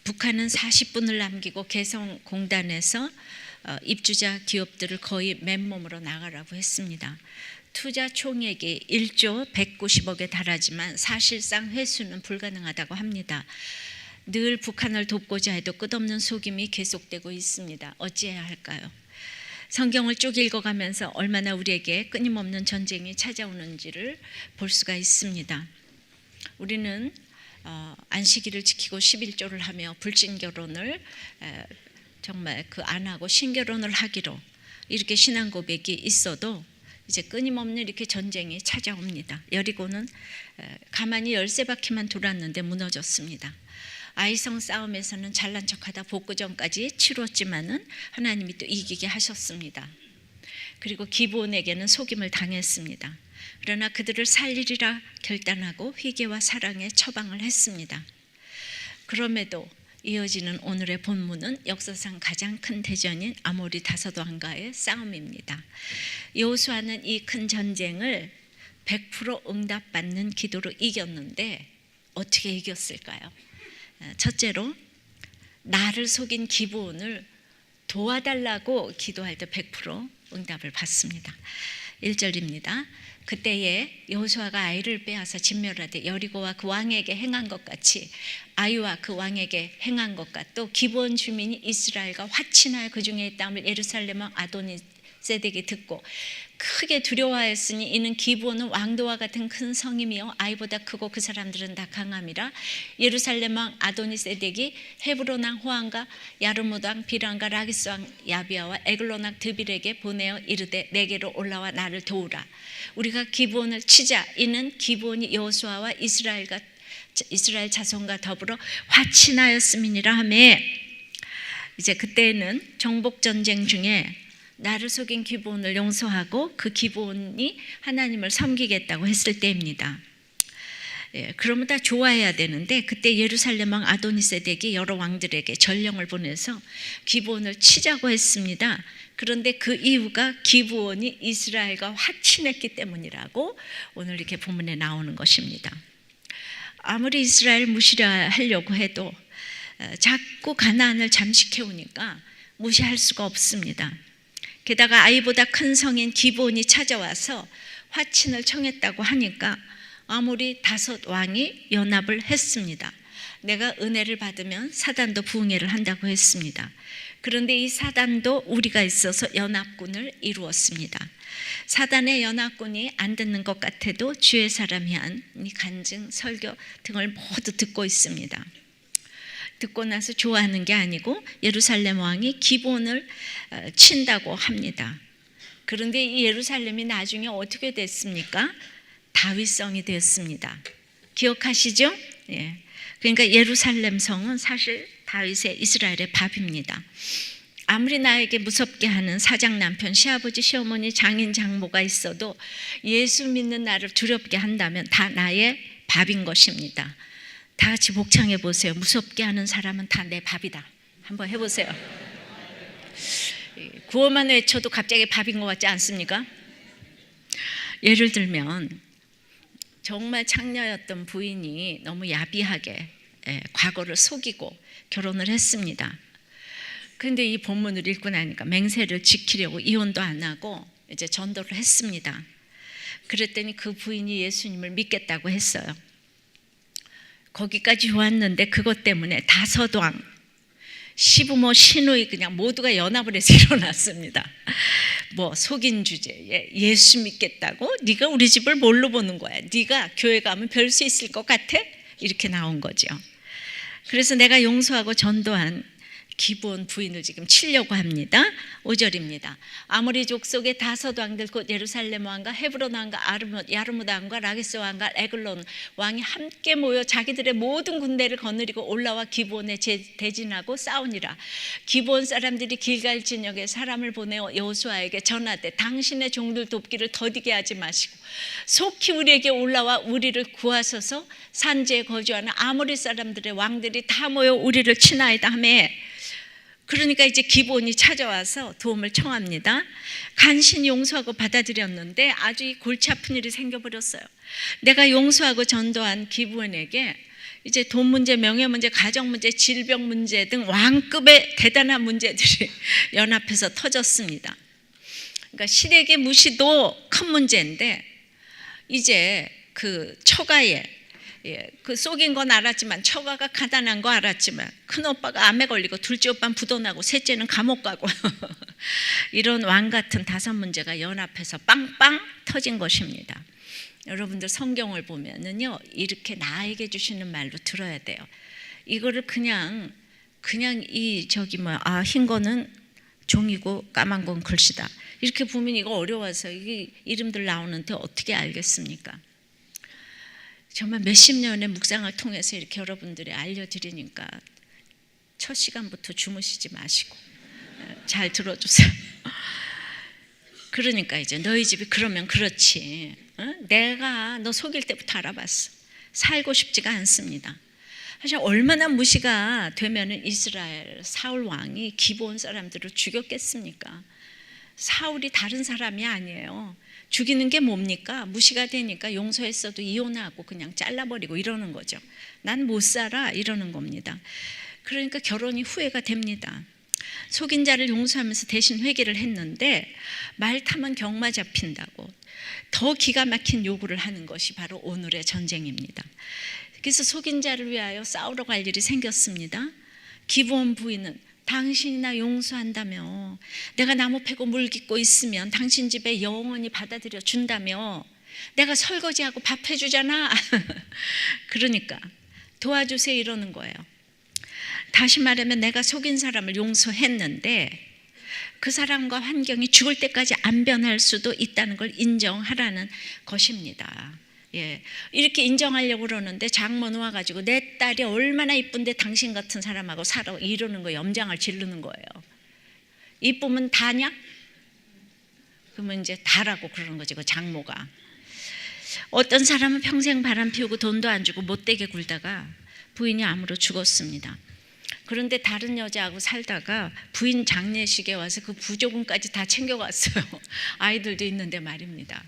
북한은 40분을 남기고 개성공단에서 입주자 기업들을 거의 맨몸으로 나가라고 했습니다. 투자 총액이 1조 190억에 달하지만 사실상 회수는 불가능하다고 합니다. 늘 북한을 돕고자 해도 끝없는 속임이 계속되고 있습니다. 어찌해야 할까요? 성경을 쭉 읽어가면서 얼마나 우리에게 끊임없는 전쟁이 찾아오는지를 볼 수가 있습니다. 우리는 안식일을 지키고 11조를 하며 불신결혼을 정말 안 하고 신결혼을 하기로 이렇게 신앙 고백이 있어도 이제 끊임없는 이렇게 전쟁이 찾아옵니다. 여리고는 가만히 13바퀴만 돌았는데 무너졌습니다. 아이성 싸움에서는 잘난 척하다 복구전까지 치렀지만은 하나님이 또 이기게 하셨습니다. 그리고 기브온에게는 속임을 당했습니다. 그러나 그들을 살리리라 결단하고 회개와 사랑에 처방을 했습니다. 그럼에도 이어지는 오늘의 본문은 역사상 가장 큰 대전인 아모리 다섯 왕과의 싸움입니다. 여호수아는 이 큰 전쟁을 100% 응답받는 기도로 이겼는데 어떻게 이겼을까요? 첫째로 나를 속인 기브온을 도와달라고 기도할 때 100% 응답을 받습니다. 1절입니다. 그때에 여호수아가 아이를 빼앗아 진멸하되 여리고와 그 왕에게 행한 것 같이 아이와 그 왕에게 행한 것과 또 기브온 주민이 이스라엘과 화친하여 그 중에 있다함을 예루살렘 왕 아도니세덱이 듣고 크게 두려워하였으니 이는 기브온은 왕도와 같은 큰 성임이요 아이보다 크고 그 사람들은 다 강함이라. 예루살렘 왕 아도니세덱이 헤브론 왕 호함과 야르무드 왕 비람과 라기스 왕 야비아와 에글론 왕 드빌에게 보내어 이르되 내게로 올라와 나를 도우라. 우리가 기브온을 치자. 이는 기브온이 여호수아와 이스라엘 자손과 더불어 화친하였음이니라 하매. 이제 그때는 정복 전쟁 중에 나를 속인 기브온을 용서하고 그 기브온이 하나님을 섬기겠다고 했을 때입니다. 그러면 다 좋아해야 되는데 그때 예루살렘 왕 아도니세덱이 여러 왕들에게 전령을 보내서 기브온을 치자고 했습니다. 그런데 그 이유가 기브온이 이스라엘과 화친했기 때문이라고 오늘 이렇게 본문에 나오는 것입니다. 아무리 이스라엘 무시하려고 해도 자꾸 가나안을 잠식해오니까 무시할 수가 없습니다. 게다가 아이보다 큰 성인 기브온이 찾아와서 화친을 청했다고 하니까 아모리 다섯 왕이 연합을 했습니다. 내가 은혜를 받으면 사단도 부흥회를 한다고 했습니다. 그런데 이 사단도 우리가 있어서 연합군을 이루었습니다. 사단의 연합군이 안 듣는 것 같아도 주의 사람이 한 간증, 설교 등을 모두 듣고 있습니다. 듣고 나서 좋아하는 게 아니고 예루살렘 왕이 기브온을 친다고 합니다. 그런데 이 예루살렘이 나중에 어떻게 됐습니까? 다윗성이 됐습니다. 기억하시죠? 예. 그러니까 예루살렘 성은 사실 다윗의 이스라엘의 밥입니다. 아무리 나에게 무섭게 하는 사장 남편, 시아버지, 시어머니, 장인, 장모가 있어도 예수 믿는 나를 두렵게 한다면 다 나의 밥인 것입니다. 다 같이 복창해 보세요. 무섭게 하는 사람은 다 내 밥이다. 한번 해보세요. 구호만 외쳐도 갑자기 밥인 것 같지 않습니까? 예를 들면 정말 창녀였던 부인이 너무 야비하게 과거를 속이고 결혼을 했습니다. 그런데 이 본문을 읽고 나니까 맹세를 지키려고 이혼도 안 하고 이제 전도를 했습니다. 그랬더니 그 부인이 예수님을 믿겠다고 했어요. 거기까지 좋았는데 그것 때문에 다섯 왕, 시부모, 시누이 그냥 모두가 연합을 해서 일어났습니다. 뭐 속인 주제에 예수 믿겠다고? 네가 우리 집을 뭘로 보는 거야? 네가 교회 가면 별 수 있을 것 같아? 이렇게 나온 거죠. 그래서 내가 용서하고 전도한 기브온 부인을 지금 치려고 합니다. 5절입니다. 아모리 족속의 다섯 왕들 곧 예루살렘 왕과 헤브론 왕과 야르무드 왕과 라기스 왕과 에글론 왕이 함께 모여 자기들의 모든 군대를 거느리고 올라와 기브온에 대진하고 싸우니라. 기브온 사람들이 길갈 진역에 사람을 보내어 여호수아에게 전하되 당신의 종들 돕기를 더디게 하지 마시고 속히 우리에게 올라와 우리를 구하소서. 산지에 거주하는 아모리 사람들의 왕들이 다 모여 우리를 치나이다 하며. 그러니까 이제 기브온이 찾아와서 도움을 청합니다. 간신히 용서하고 받아들였는데 아주 이 골치 아픈 일이 생겨버렸어요. 내가 용서하고 전도한 기브온에게 이제 돈 문제, 명예 문제, 가정 문제, 질병 문제 등 왕급의 대단한 문제들이 연합해서 터졌습니다. 그러니까 시래기 무시도 큰 문제인데 이제 그 처가에 그 속인 건 알았지만 처가가 가난한 거 알았지만 큰 오빠가 암에 걸리고 둘째 오빠는 부도나고 셋째는 감옥 가고 이런 왕 같은 다섯 문제가 연합해서 빵빵 터진 것입니다. 여러분들 성경을 보면은요 이렇게 나에게 주시는 말로 들어야 돼요. 이거를 그냥 이 흰 거는 종이고 까만 건 글씨다 이렇게 보면 이거 어려워서 이게 이름들 나오는데 어떻게 알겠습니까? 정말 몇십 년의 묵상을 통해서 이렇게 여러분들이 알려드리니까 첫 시간부터 주무시지 마시고 잘 들어주세요. 그러니까 이제 너희 집이 그러면 그렇지. 내가 너 속일 때부터 알아봤어. 살고 싶지가 않습니다. 사실 얼마나 무시가 되면은 이스라엘 사울 왕이 기브온 사람들을 죽였겠습니까? 사울이 다른 사람이 아니에요. 죽이는 게 뭡니까? 무시가 되니까 용서했어도 이혼하고 그냥 잘라버리고 이러는 거죠. 난 못 살아 이러는 겁니다. 그러니까 결혼이 후회가 됩니다. 속인 자를 용서하면서 대신 회개를 했는데 말 타면 경마 잡힌다고 더 기가 막힌 요구를 하는 것이 바로 오늘의 전쟁입니다. 그래서 속인 자를 위하여 싸우러 갈 일이 생겼습니다. 기브온 부인은 당신이나 용서한다며, 내가 나무 패고 물 깃고 있으면 당신 집에 영원히 받아들여 준다며, 내가 설거지하고 밥 해주잖아. 그러니까 도와주세요 이러는 거예요. 다시 말하면 내가 속인 사람을 용서했는데 그 사람과 환경이 죽을 때까지 안 변할 수도 있다는 걸 인정하라는 것입니다. 이렇게 인정하려고 그러는데 장모는 와가지고 내 딸이 얼마나 이쁜데 당신 같은 사람하고 살아 이러는 거예요. 염장을 지르는 거예요. 이쁘면 다냐? 그러면 이제 다라고 그러는 거지 그 장모가. 어떤 사람은 평생 바람 피우고 돈도 안 주고 못되게 굴다가 부인이 암으로 죽었습니다. 그런데 다른 여자하고 살다가 부인 장례식에 와서 그 부조금까지 다 챙겨갔어요. 아이들도 있는데 말입니다.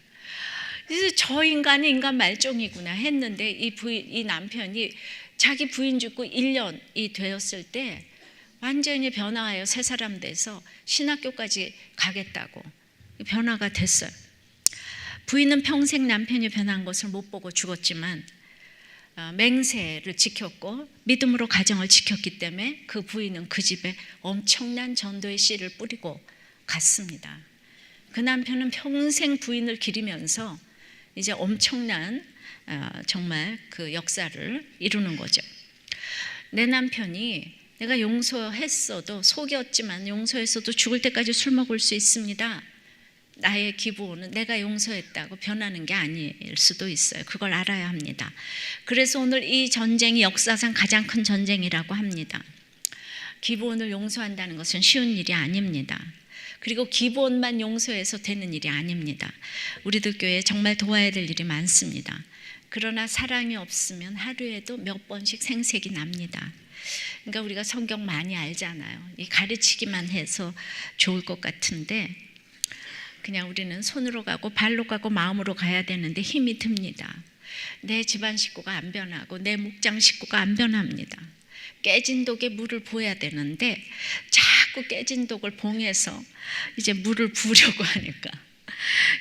그래서 저 인간이 인간 말종이구나 했는데 이 남편이 자기 부인 죽고 1년이 되었을 때 완전히 변화하여 새 사람 돼서 신학교까지 가겠다고 변화가 됐어요. 부인은 평생 남편이 변한 것을 못 보고 죽었지만 맹세를 지켰고 믿음으로 가정을 지켰기 때문에 그 부인은 그 집에 엄청난 전도의 씨를 뿌리고 갔습니다. 그 남편은 평생 부인을 기리면서 이제 엄청난 정말 그 역사를 이루는 거죠. 내 남편이 내가 용서했어도 속였지만 용서했어도 죽을 때까지 술 먹을 수 있습니다. 나의 기부는 내가 용서했다고 변하는 게 아닐 수도 있어요. 그걸 알아야 합니다. 그래서 오늘 이 전쟁이 역사상 가장 큰 전쟁이라고 합니다. 기부원을 용서한다는 것은 쉬운 일이 아닙니다. 그리고 기부원만 용서해서 되는 일이 아닙니다. 우리들 교회에 정말 도와야 될 일이 많습니다. 그러나 사랑이 없으면 하루에도 몇 번씩 생색이 납니다. 그러니까 우리가 성경 많이 알잖아요. 이 가르치기만 해서 좋을 것 같은데 그냥 우리는 손으로 가고 발로 가고 마음으로 가야 되는데 힘이 듭니다. 내 집안 식구가 안 변하고 내 목장 식구가 안 변합니다. 깨진 독에 물을 부어야 되는데 자꾸 깨진 독을 봉해서 이제 물을 부으려고 하니까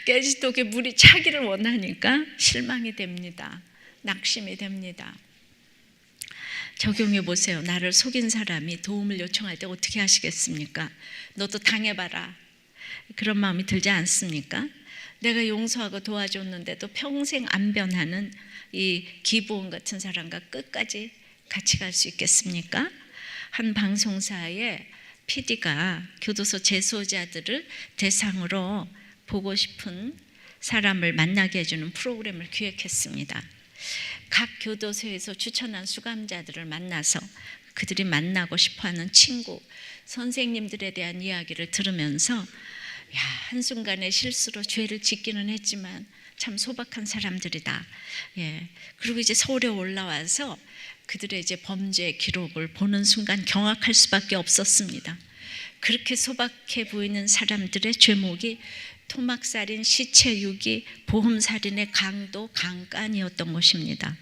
깨진 독에 물이 차기를 원하니까 실망이 됩니다. 낙심이 됩니다. 적용해 보세요. 나를 속인 사람이 도움을 요청할 때 어떻게 하시겠습니까? 너도 당해봐라. 그런 마음이 들지 않습니까? 내가 용서하고 도와줬는데도 평생 안 변하는 이 기부원 같은 사람과 끝까지 같이 갈 수 있겠습니까? 한 방송사에 PD가 교도소 재소자들을 대상으로 보고 싶은 사람을 만나게 해주는 프로그램을 기획했습니다. 각 교도소에서 추천한 수감자들을 만나서 그들이 만나고 싶어하는 친구, 선생님들에 대한 이야기를 들으면서 한순간에 실수로 죄를 짓기는 했지만 참 소박한 사람들이다. 그리고 이제 서울에 올라와서 그들의 이제 범죄 기록을 보는 순간 경악할 수밖에 없었습니다. 그렇게 소박해 보이는 사람들의 죄목이 토막살인, 시체유기, 보험살인의 강도, 강간이었던 것입니다.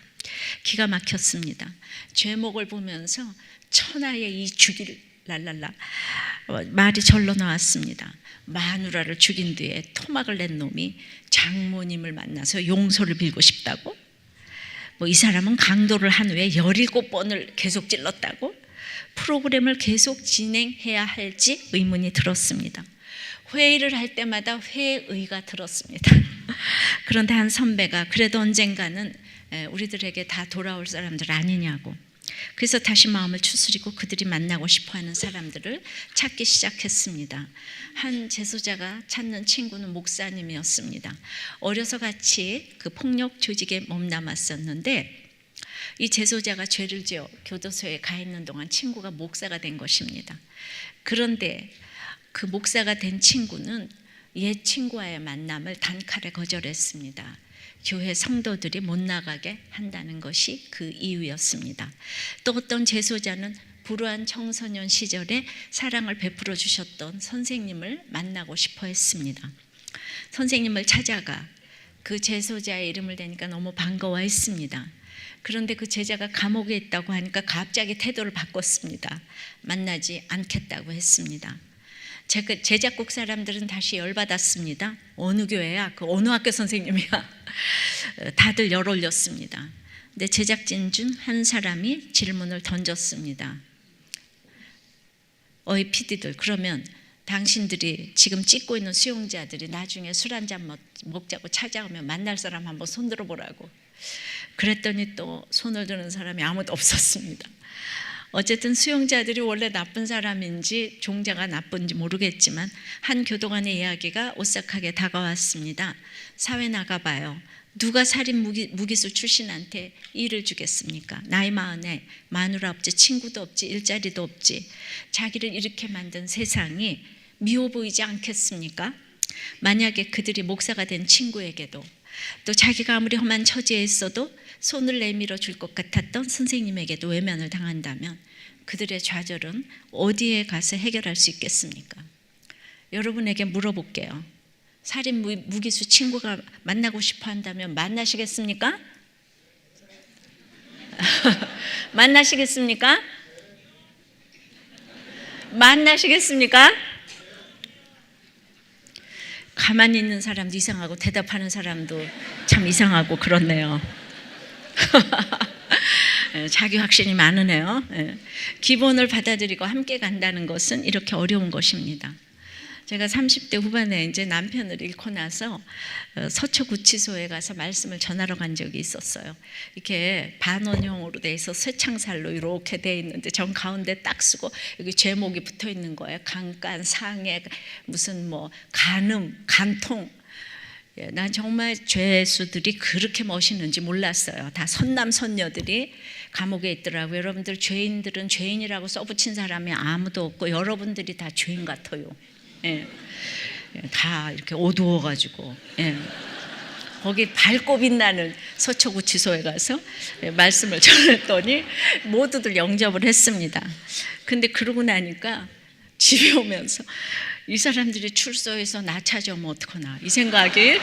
기가 막혔습니다. 제목을 보면서 천하의 이 죽일 랄랄라 말이 절로 나왔습니다. 마누라를 죽인 뒤에 토막을 낸 놈이 장모님을 만나서 용서를 빌고 싶다고? 뭐 이 사람은 강도를 한 후에 17번을 계속 찔렀다고? 프로그램을 계속 진행해야 할지 의문이 들었습니다. 회의를 할 때마다 회의가 들었습니다. 그런데 한 선배가 그래도 언젠가는 우리들에게 다 돌아올 사람들 아니냐고, 그래서 다시 마음을 추스리고 그들이 만나고 싶어하는 사람들을 찾기 시작했습니다. 한 재소자가 찾는 친구는 목사님이었습니다. 어려서 같이 그 폭력 조직에 몸담았었는데 이 재소자가 죄를 지어 교도소에 가 있는 동안 친구가 목사가 된 것입니다. 그런데 그 목사가 된 친구는 옛 친구와의 만남을 단칼에 거절했습니다. 교회 성도들이 못 나가게 한다는 것이 그 이유였습니다. 또 어떤 재소자는 불우한 청소년 시절에 사랑을 베풀어 주셨던 선생님을 만나고 싶어 했습니다. 선생님을 찾아가 그 재소자의 이름을 대니까 너무 반가워했습니다. 그런데 그 제자가 감옥에 있다고 하니까 갑자기 태도를 바꿨습니다. 만나지 않겠다고 했습니다. 제작국 사람들은 다시 열받았습니다. 어느 교회야? 그 어느 학교 선생님이야? 다들 열 올렸습니다. 근데 제작진 중 한 사람이 질문을 던졌습니다. 어이 PD들, 그러면 당신들이 지금 찍고 있는 수용자들이 나중에 술 한잔 먹자고 찾아오면 만날 사람 한번 손 들어보라고. 그랬더니 또 손을 드는 사람이 아무도 없었습니다. 어쨌든 수용자들이 원래 나쁜 사람인지 종자가 나쁜지 모르겠지만 한 교도관의 이야기가 오싹하게 다가왔습니다. 사회 나가봐요. 누가 살인 무기수 출신한테 일을 주겠습니까? 나이 마흔에 마누라 없지, 친구도 없지, 일자리도 없지. 자기를 이렇게 만든 세상이 미워 보이지 않겠습니까? 만약에 그들이 목사가 된 친구에게도, 또 자기가 아무리 험한 처지에 있어도 손을 내밀어 줄 것 같았던 선생님에게도 외면을 당한다면 그들의 좌절은 어디에 가서 해결할 수 있겠습니까? 여러분에게 물어볼게요. 살인 무기수 친구가 만나고 싶어 한다면 만나시겠습니까? 만나시겠습니까? 만나시겠습니까? 가만히 있는 사람도 이상하고 대답하는 사람도 참 이상하고 그렇네요. 자기 확신이 많으네요. 기본을 받아들이고 함께 간다는 것은 이렇게 어려운 것입니다. 제가 30대 후반에 이제 남편을 잃고 나서 서초구치소에 가서 말씀을 전하러 간 적이 있었어요. 이렇게 반원형으로 돼 있어 쇠창살로 이렇게 돼 있는데 전 가운데 딱 쓰고 여기 제목이 붙어 있는 거예요. 강간, 상해, 무슨 뭐 간음, 간통. 난 정말 죄수들이 그렇게 멋있는지 몰랐어요. 다 선남 선녀들이 감옥에 있더라고요. 여러분들, 죄인들은 죄인이라고 써붙인 사람이 아무도 없고 여러분들이 다 죄인 같아요. 예. 다 이렇게 어두워가지고, 예. 거기 밝고 빛나는 서초구치소에 가서 말씀을 전했더니 모두들 영접을 했습니다. 근데 그러고 나니까 집에 오면서 이 사람들이 출소해서 나 찾아오면 어떡하나 이 생각이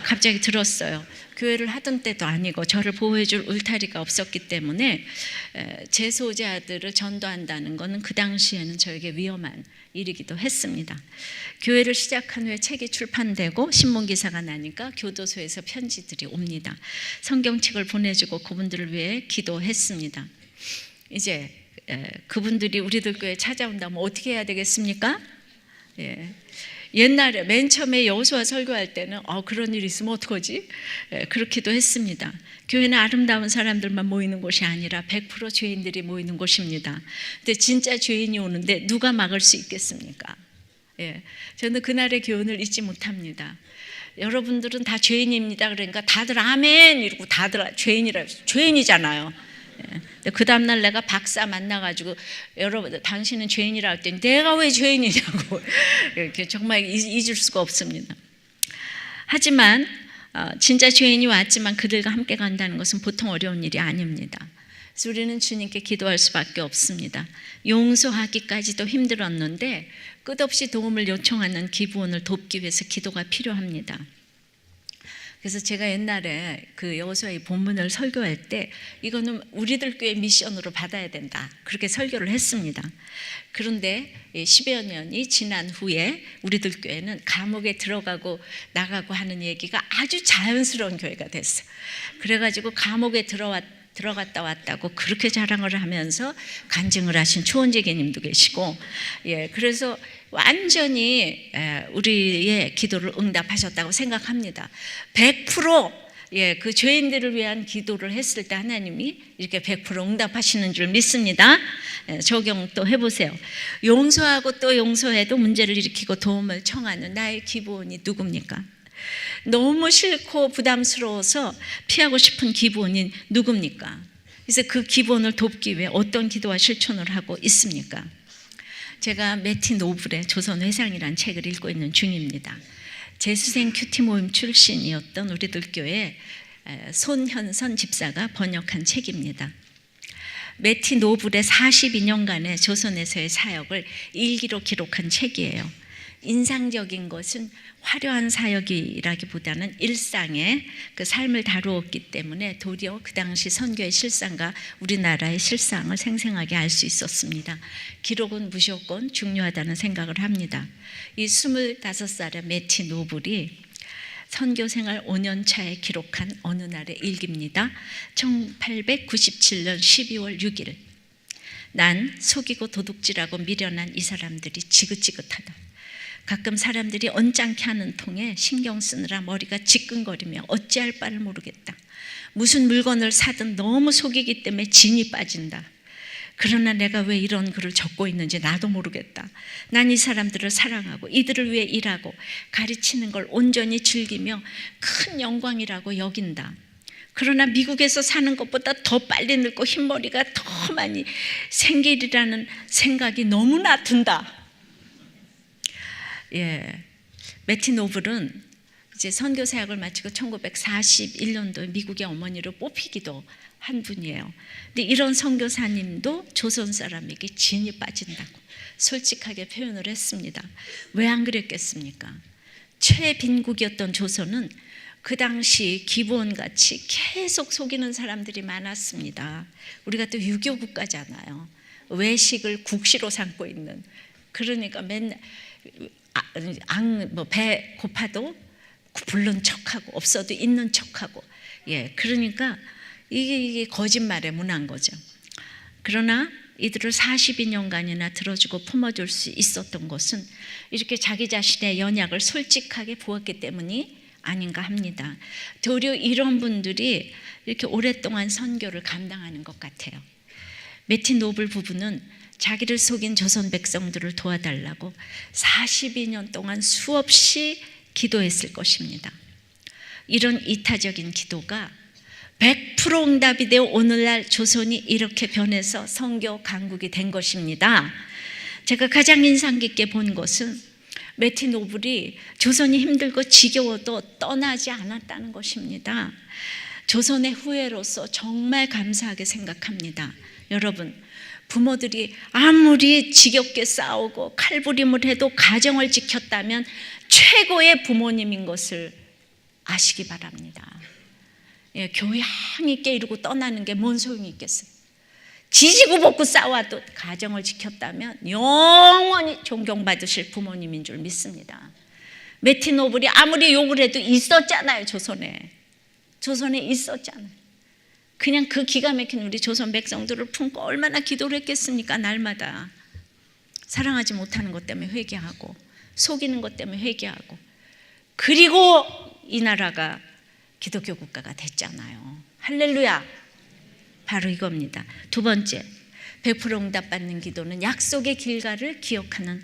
갑자기 들었어요. 교회를 하던 때도 아니고 저를 보호해줄 울타리가 없었기 때문에 재소자들을 전도한다는 것은 그 당시에는 저에게 위험한 일이기도 했습니다. 교회를 시작한 후에 책이 출판되고 신문기사가 나니까 교도소에서 편지들이 옵니다. 성경책을 보내주고 그분들을 위해 기도했습니다. 이제 그분들이 우리들 교회에 찾아온다면 어떻게 해야 되겠습니까? 예. 옛날에 맨 처음에 여호수아 설교할 때는 그런 일이 있으면 어떡하지? 그렇기도 했습니다. 교회는 아름다운 사람들만 모이는 곳이 아니라 100% 죄인들이 모이는 곳입니다. 근데 진짜 죄인이 오는데 누가 막을 수 있겠습니까? 예. 저는 그날의 교훈을 잊지 못합니다. 여러분들은 다 죄인입니다. 그러니까 다들 아멘 이러고 다들 죄인이잖아요. 그 다음날 내가 박사 만나가지고 여러분 당신은 죄인이라 할 때 내가 왜 죄인이냐고 정말 잊을 수가 없습니다. 하지만 진짜 죄인이 왔지만 그들과 함께 간다는 것은 보통 어려운 일이 아닙니다. 그래서 우리는 주님께 기도할 수밖에 없습니다. 용서하기까지도 힘들었는데 끝없이 도움을 요청하는 기부원을 돕기 위해서 기도가 필요합니다. 그래서 제가 옛날에 그 여호수아의 본문을 설교할 때 이거는 우리들 교회 미션으로 받아야 된다, 그렇게 설교를 했습니다. 그런데 10여 년이 지난 후에 우리들 교회는 감옥에 들어가고 나가고 하는 얘기가 아주 자연스러운 교회가 됐어요. 그래가지고 감옥에 들어갔다 왔다고 그렇게 자랑을 하면서 간증을 하신 초원재계님도 계시고, 그래서 완전히 우리의 기도를 응답하셨다고 생각합니다. 100% 그 죄인들을 위한 기도를 했을 때 하나님이 이렇게 100% 응답하시는 줄 믿습니다. 적용 또 해보세요. 용서하고 또 용서해도 문제를 일으키고 도움을 청하는 나의 기부원이 누굽니까? 너무 싫고 부담스러워서 피하고 싶은 기부원이 누굽니까? 그래서 그 기부원을 돕기 위해 어떤 기도와 실천을 하고 있습니까? 제가 매티 노블의 조선회상이라는 책을 읽고 있는 중입니다. 재수생 큐티 모임 출신이었던 우리들 교회 손현선 집사가 번역한 책입니다. 매티 노블의 42년간의 조선에서의 사역을 일기로 기록한 책이에요. 인상적인 것은 화려한 사역이라기보다는 일상의 그 삶을 다루었기 때문에 도리어 그 당시 선교의 실상과 우리나라의 실상을 생생하게 알 수 있었습니다. 기록은 무조건 중요하다는 생각을 합니다. 이 25살의 매티 노블이 선교 생활 5년 차에 기록한 어느 날의 일기입니다. 1897년 12월 6일. 난 속이고 도둑질하고 미련한 이 사람들이 지긋지긋하다. 가끔 사람들이 언짢게 하는 통에 신경 쓰느라 머리가 지끈거리며 어찌할 바를 모르겠다. 무슨 물건을 사든 너무 속이기 때문에 진이 빠진다. 그러나 내가 왜 이런 글을 적고 있는지 나도 모르겠다. 난 이 사람들을 사랑하고 이들을 위해 일하고 가르치는 걸 온전히 즐기며 큰 영광이라고 여긴다. 그러나 미국에서 사는 것보다 더 빨리 늙고 흰머리가 더 많이 생기리라는 생각이 너무나 든다. 매티 노블은 이제 선교 사역을 마치고 1941년도에 미국의 어머니로 뽑히기도 한 분이에요. 근데 이런 선교사님도 조선 사람에게 진이 빠진다고 솔직하게 표현을 했습니다. 왜 안 그랬겠습니까? 최빈국이었던 조선은 그 당시 기본같이 계속 속이는 사람들이 많았습니다. 우리가 또 유교 국가잖아요. 외식을 국시로 삼고 있는, 그러니까 맨날 배 고파도 부른 척하고 없어도 있는 척하고, 그러니까 이게 거짓말의 문화인 거죠. 그러나 이들을 42년간이나 들어주고 품어줄 수 있었던 것은 이렇게 자기 자신의 연약을 솔직하게 보았기 때문이 아닌가 합니다. 도리어 이런 분들이 이렇게 오랫동안 선교를 감당하는 것 같아요. 매티 노블 부부는 자기를 속인 조선 백성들을 도와달라고 42년 동안 수없이 기도했을 것입니다. 이런 이타적인 기도가 100% 응답이 되어 오늘날 조선이 이렇게 변해서 선교 강국이 된 것입니다. 제가 가장 인상 깊게 본 것은 매티 노블이 조선이 힘들고 지겨워도 떠나지 않았다는 것입니다. 조선의 후예로서 정말 감사하게 생각합니다. 여러분, 부모들이 아무리 지겹게 싸우고 칼부림을 해도 가정을 지켰다면 최고의 부모님인 것을 아시기 바랍니다. 교양 있게 이루고 떠나는 게 뭔 소용이 있겠어요? 지지고 볶고 싸워도 가정을 지켰다면 영원히 존경받으실 부모님인 줄 믿습니다. 매티 노블이 아무리 욕을 해도 있었잖아요. 조선에 있었잖아요. 그냥 그 기가 막힌 우리 조선 백성들을 품고 얼마나 기도를 했겠습니까? 날마다 사랑하지 못하는 것 때문에 회개하고 속이는 것 때문에 회개하고, 그리고 이 나라가 기독교 국가가 됐잖아요. 할렐루야. 바로 이겁니다. 두 번째, 100% 응답받는 기도는 약속의 길가를 기억하는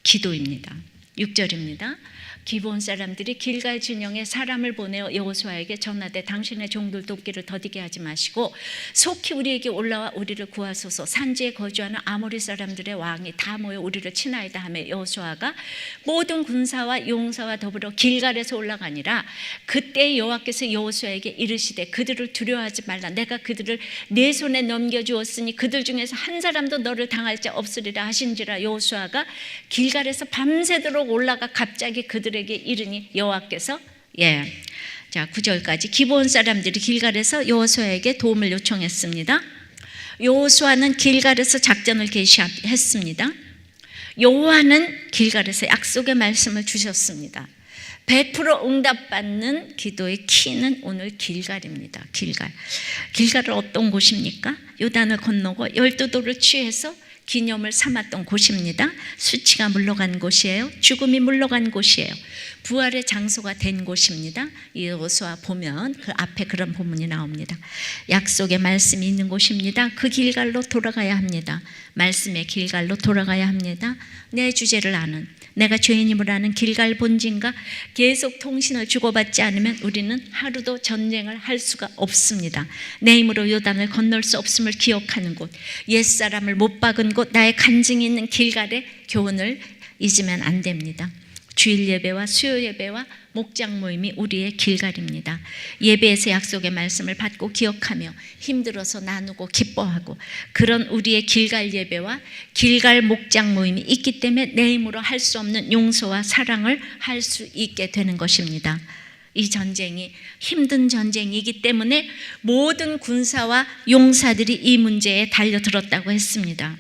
기도입니다. 6절입니다. 기브온 사람들이 길갈 진영에 사람을 보내어 여호수아에게 전하되 당신의 종들 돕기를 더디게 하지 마시고 속히 우리에게 올라와 우리를 구하소서. 산지에 거주하는 아모리 사람들의 왕이 다 모여 우리를 치나이다 하며 여호수아가 모든 군사와 용사와 더불어 길갈에서 올라가니라. 그때 여호와께서 여호수아에게 이르시되 그들을 두려워하지 말라. 내가 그들을 내 손에 넘겨주었으니 그들 중에서 한 사람도 너를 당할 자 없으리라 하신지라. 여호수아가 길갈에서 밤새도록 올라가 갑자기 그들에게 이르니 여호와께서 자, 9절까지. 기브온 사람들이 길갈에서 여호수아에게 도움을 요청했습니다. 여호수아는 길갈에서 작전을 개시했습니다. 여호와는 길갈에서 약속의 말씀을 주셨습니다. 100% 응답받는 기도의 키는 오늘 길갈입니다. 길갈은 어떤 곳입니까? 요단을 건너고 12도를 취해서 기념을 삼았던 곳입니다. 수치가 물러간 곳이에요. 죽음이 물러간 곳이에요. 부활의 장소가 된 곳입니다. 이 여호수아 보면 그 앞에 그런 본문이 나옵니다. 약속의 말씀이 있는 곳입니다. 그 길갈로 돌아가야 합니다. 말씀의 길갈로 돌아가야 합니다. 내 주제를 아는, 내가 죄인임을 아는 길갈 본진과 계속 통신을 주고받지 않으면 우리는 하루도 전쟁을 할 수가 없습니다. 내 힘으로 요단을 건널 수 없음을 기억하는 곳, 옛사람을 못 박은 곳, 나의 간증이 있는 길갈의 교훈을 잊으면 안 됩니다. 주일 예배와 수요 예배와 목장 모임이 우리의 길갈입니다. 예배에서 약속의 말씀을 받고 기억하며 힘들어서 나누고 기뻐하고, 그런 우리의 길갈 예배와 길갈 목장 모임이 있기 때문에 내 힘으로 할 수 없는 용서와 사랑을 할 수 있게 되는 것입니다. 이 전쟁이 힘든 전쟁이기 때문에 모든 군사와 용사들이 이 문제에 달려들었다고 했습니다.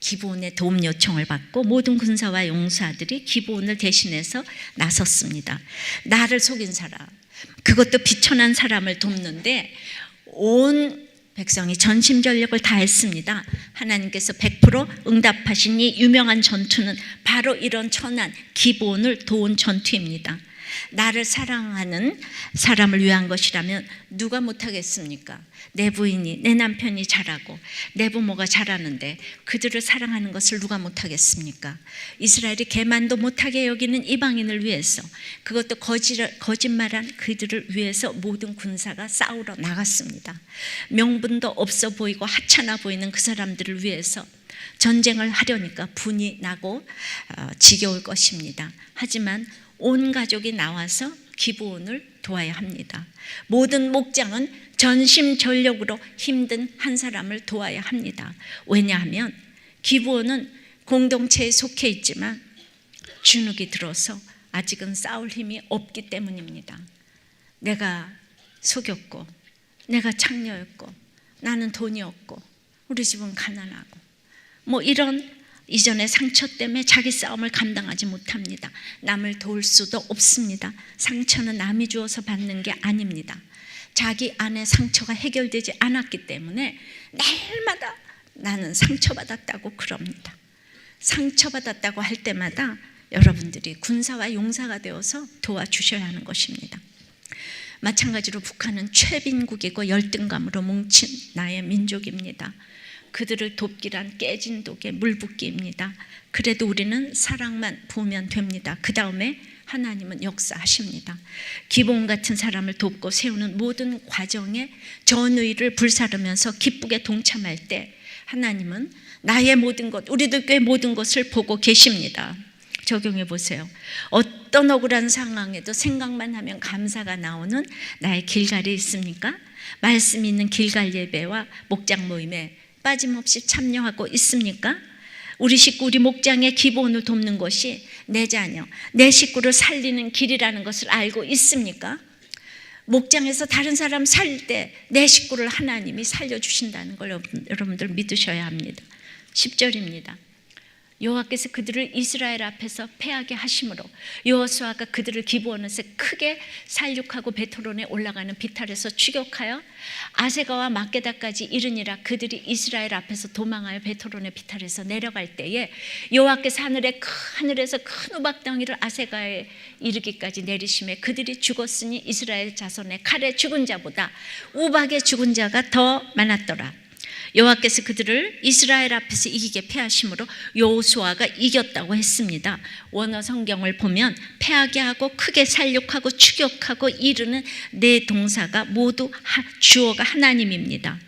기브온의 도움 요청을 받고 모든 군사와 용사들이 기브온을 대신해서 나섰습니다. 나를 속인 사람, 그것도 비천한 사람을 돕는데 온 백성이 전심전력을 다했습니다. 하나님께서 100% 응답하신 이 유명한 전투는 바로 이런 천한 기브온을 도운 전투입니다. 나를 사랑하는 사람을 위한 것이라면 누가 못하겠습니까? 내 부인이, 내 남편이 잘하고 내 부모가 잘하는데 그들을 사랑하는 것을 누가 못하겠습니까? 이스라엘이 개만도 못하게 여기는 이방인을 위해서, 그것도 거짓말한 그들을 위해서 모든 군사가 싸우러 나갔습니다. 명분도 없어 보이고 하찮아 보이는 그 사람들을 위해서 전쟁을 하려니까 분이 나고 지겨울 것입니다. 하지만 온 가족이 나와서 기브온을 도와야 합니다. 모든 목장은 전심전력으로 힘든 한 사람을 도와야 합니다. 왜냐하면 기브온은 공동체에 속해 있지만 주눅이 들어서 아직은 싸울 힘이 없기 때문입니다. 내가 속였고, 내가 창녀였고, 나는 돈이 없고, 우리 집은 가난하고, 뭐 이런 이전의 상처 때문에 자기 싸움을 감당하지 못합니다. 남을 도울 수도 없습니다. 상처는 남이 주어서 받는 게 아닙니다. 자기 안에 상처가 해결되지 않았기 때문에 날마다 나는 상처받았다고 그럽니다. 상처받았다고 할 때마다 여러분들이 군사와 용사가 되어서 도와주셔야 하는 것입니다. 마찬가지로 북한은 최빈국이고 열등감으로 뭉친 나의 민족입니다. 그들을 돕기란 깨진 독에 물 붓기입니다. 그래도 우리는 사랑만 부으면 됩니다. 그 다음에 하나님은 역사하십니다. 기브온 같은 사람을 돕고 세우는 모든 과정에 전의를 불사르면서 기쁘게 동참할 때 하나님은 나의 모든 것, 우리들 교회 모든 것을 보고 계십니다. 적용해 보세요. 어떤 억울한 상황에도 생각만 하면 감사가 나오는 나의 길갈이 있습니까? 말씀 있는 길갈 예배와 목장 모임에 빠짐없이 참여하고 있습니까? 우리 식구, 우리 목장의 기브온을 돕는 것이 내 자녀, 내 식구를 살리는 길이라는 것을 알고 있습니까? 목장에서 다른 사람 살릴 때 내 식구를 하나님이 살려주신다는 걸 여러분들 믿으셔야 합니다. 10절입니다. 여호와께서 그들을 이스라엘 앞에서 패하게 하심으로 여호수아가 그들을 기브온에서 크게 살육하고 베토론에 올라가는 비탈에서 추격하여 아세가와 막게다까지 이르니라. 그들이 이스라엘 앞에서 도망하여 베토론의 비탈에서 내려갈 때에 여호와께서 하늘에서 큰 우박덩이를 아세가에 이르기까지 내리심에 그들이 죽었으니 이스라엘 자손의 칼에 죽은 자보다 우박에 죽은 자가 더 많았더라. 여호와께서 그들을 이스라엘 앞에서 이기게 패하심으로 여호수아가 이겼다고 했습니다. 원어 성경을 보면 패하게 하고 크게 살육하고 추격하고 이르는 네 동사가 모두 주어가 하나님입니다.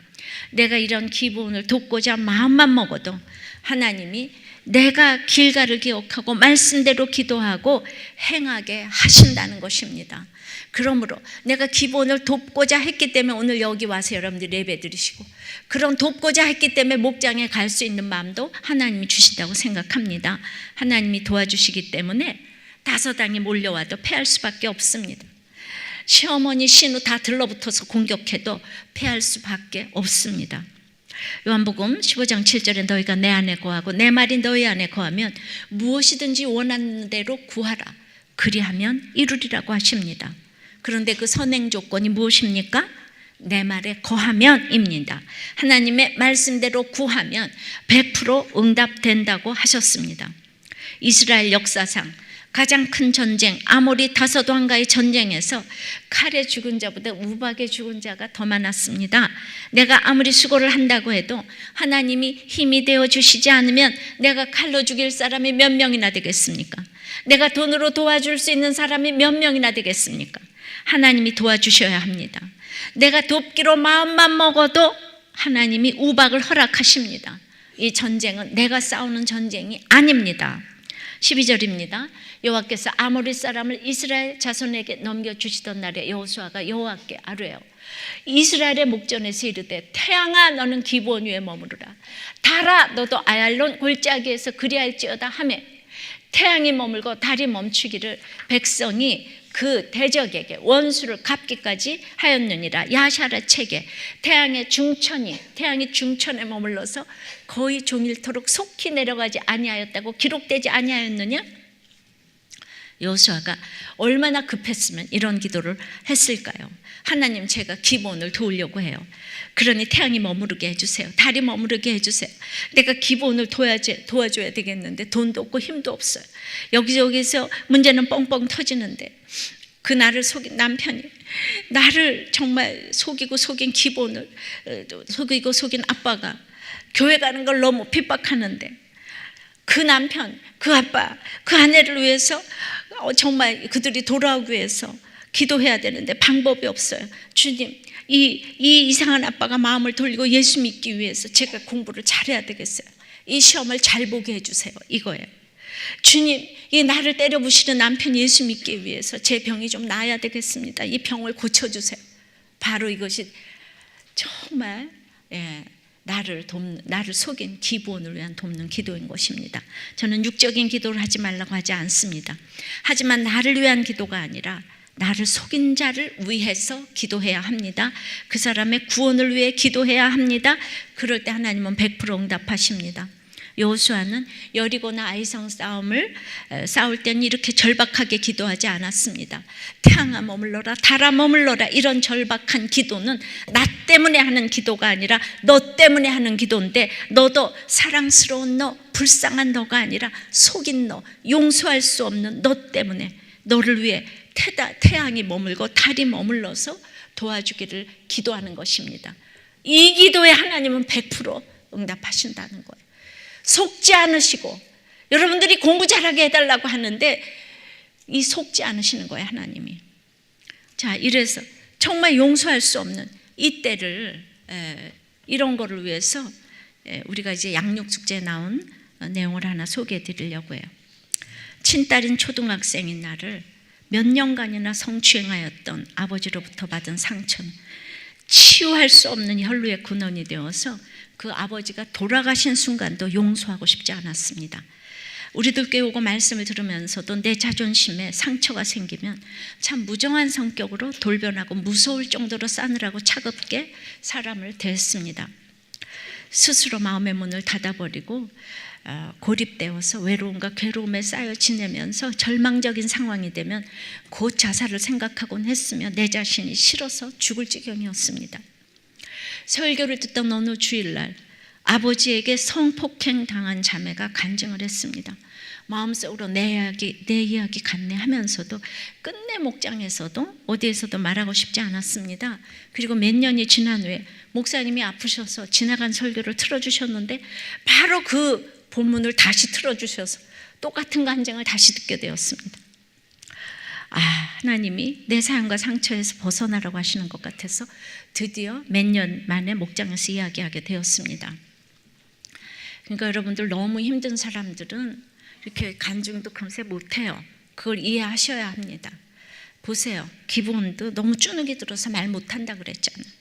내가 이런 기브온을 돕고자 마음만 먹어도 하나님이 내가 길갈을 기억하고 말씀대로 기도하고 행하게 하신다는 것입니다. 그러므로 내가 기브온을 돕고자 했기 때문에 오늘 여기 와서 여러분들 예배 드리시고, 그런 돕고자 했기 때문에 목장에 갈 수 있는 마음도 하나님이 주신다고 생각합니다. 하나님이 도와주시기 때문에 다소당이 몰려와도 패할 수밖에 없습니다. 시어머니, 신우 다 들러붙어서 공격해도 패할 수밖에 없습니다. 요한복음 15장 7절에 너희가 내 안에 거하고 내 말이 너희 안에 거하면 무엇이든지 원하는 대로 구하라. 그리하면 이루리라고 하십니다. 그런데 그 선행 조건이 무엇입니까? 내 말에 거하면입니다. 하나님의 말씀대로 구하면 100% 응답된다고 하셨습니다. 이스라엘 역사상 가장 큰 전쟁, 아모리 다섯 왕가의 전쟁에서 칼에 죽은 자보다 우박에 죽은 자가 더 많았습니다. 내가 아무리 수고를 한다고 해도 하나님이 힘이 되어 주시지 않으면 내가 칼로 죽일 사람이 몇 명이나 되겠습니까? 내가 돈으로 도와줄 수 있는 사람이 몇 명이나 되겠습니까? 하나님이 도와주셔야 합니다. 내가 돕기로 마음만 먹어도 하나님이 우박을 허락하십니다. 이 전쟁은 내가 싸우는 전쟁이 아닙니다. 12절입니다. 여호와께서 아모리 사람을 이스라엘 자손에게 넘겨주시던 날에 여호수아가 여호와께 아뢰어 이스라엘의 목전에서 이르되 태양아 너는 기브온 위에 머무르라. 달아 너도 아얄론 골짜기에서 그리할지어다 하매 태양이 머물고 달이 멈추기를 백성이 그 대적에게 원수를 갚기까지 하였느니라. 야샤라 책에 태양이 중천에 머물러서 거의 종일토록 속히 내려가지 아니하였다고 기록되지 아니하였느냐? 여호수아가 얼마나 급했으면 이런 기도를 했을까요? 하나님, 제가 기브온을 도우려고 해요. 그러니 태양이 머무르게 해주세요. 달이 머무르게 해주세요. 내가 기브온을 도와줘야 되겠는데 돈도 없고 힘도 없어요. 여기저기서 문제는 뻥뻥 터지는데 그 나를 속인 남편이 나를 정말 속인 기브온을 속이고 속인 아빠가 교회 가는 걸 너무 핍박하는데 그 남편, 그 아빠, 그 아내를 위해서 정말 그들이 돌아오기 위해서 기도해야 되는데 방법이 없어요. 주님, 이 이상한 아빠가 마음을 돌리고 예수 믿기 위해서 제가 공부를 잘해야 되겠어요. 이 시험을 잘 보게 해주세요. 이거예요. 주님, 이 나를 때려부시는 남편 예수 믿기 위해서 제 병이 좀 나아야 되겠습니다. 이 병을 고쳐주세요. 바로 이것이 정말 나를 속인 기브온을 위한 돕는 기도인 것입니다. 저는 육적인 기도를 하지 말라고 하지 않습니다. 하지만 나를 위한 기도가 아니라 나를 속인 자를 위해서 기도해야 합니다. 그 사람의 구원을 위해 기도해야 합니다. 그럴 때 하나님은 100% 응답하십니다. 여호수아는 여리고나 아이성 싸울 때는 이렇게 절박하게 기도하지 않았습니다. 태양아 머물러라, 달아 머물러라, 이런 절박한 기도는 나 때문에 하는 기도가 아니라 너 때문에 하는 기도인데, 너도 사랑스러운 너, 불쌍한 너가 아니라 속인 너, 용서할 수 없는 너 때문에 너를 위해 태양이 머물고 달이 머물러서 도와주기를 기도하는 것입니다. 이 기도에 하나님은 100% 응답하신다는 거예요. 속지 않으시고, 여러분들이 공부 잘하게 해달라고 하는데 이 속지 않으시는 거예요, 하나님이. 자, 이래서 정말 용서할 수 없는 이 때를, 이런 거를 위해서 우리가 이제 양육숙제에 나온 내용을 하나 소개해 드리려고 해요. 친딸인 초등학생인 나를 몇 년간이나 성추행하였던 아버지로부터 받은 상처는 치유할 수 없는 혈루의 근원이 되어서 그 아버지가 돌아가신 순간도 용서하고 싶지 않았습니다. 우리들 교회 오고 말씀을 들으면서도 내 자존심에 상처가 생기면 참 무정한 성격으로 돌변하고 무서울 정도로 싸늘하고 차갑게 사람을 대했습니다. 스스로 마음의 문을 닫아버리고 고립되어서 외로움과 괴로움에 쌓여 지내면서 절망적인 상황이 되면 곧 자살을 생각하곤 했으며 내 자신이 싫어서 죽을 지경이었습니다. 설교를 듣던 어느 주일날 아버지에게 성폭행 당한 자매가 간증을 했습니다. 마음속으로 내 이야기 같네 하면서도 끝내 목장에서도 어디에서도 말하고 싶지 않았습니다. 그리고 몇 년이 지난 후에 목사님이 아프셔서 지나간 설교를 틀어주셨는데 바로 그 본문을 다시 틀어주셔서 똑같은 간증을 다시 듣게 되었습니다. 하나님이 내 사연과 상처에서 벗어나라고 하시는 것 같아서 드디어 몇 년 만에 목장에서 이야기하게 되었습니다. 그러니까 여러분들, 너무 힘든 사람들은 이렇게 간증도 금세 못해요. 그걸 이해하셔야 합니다. 보세요, 기브온도 너무 쭈눅이 들어서 말 못한다 그랬잖아요.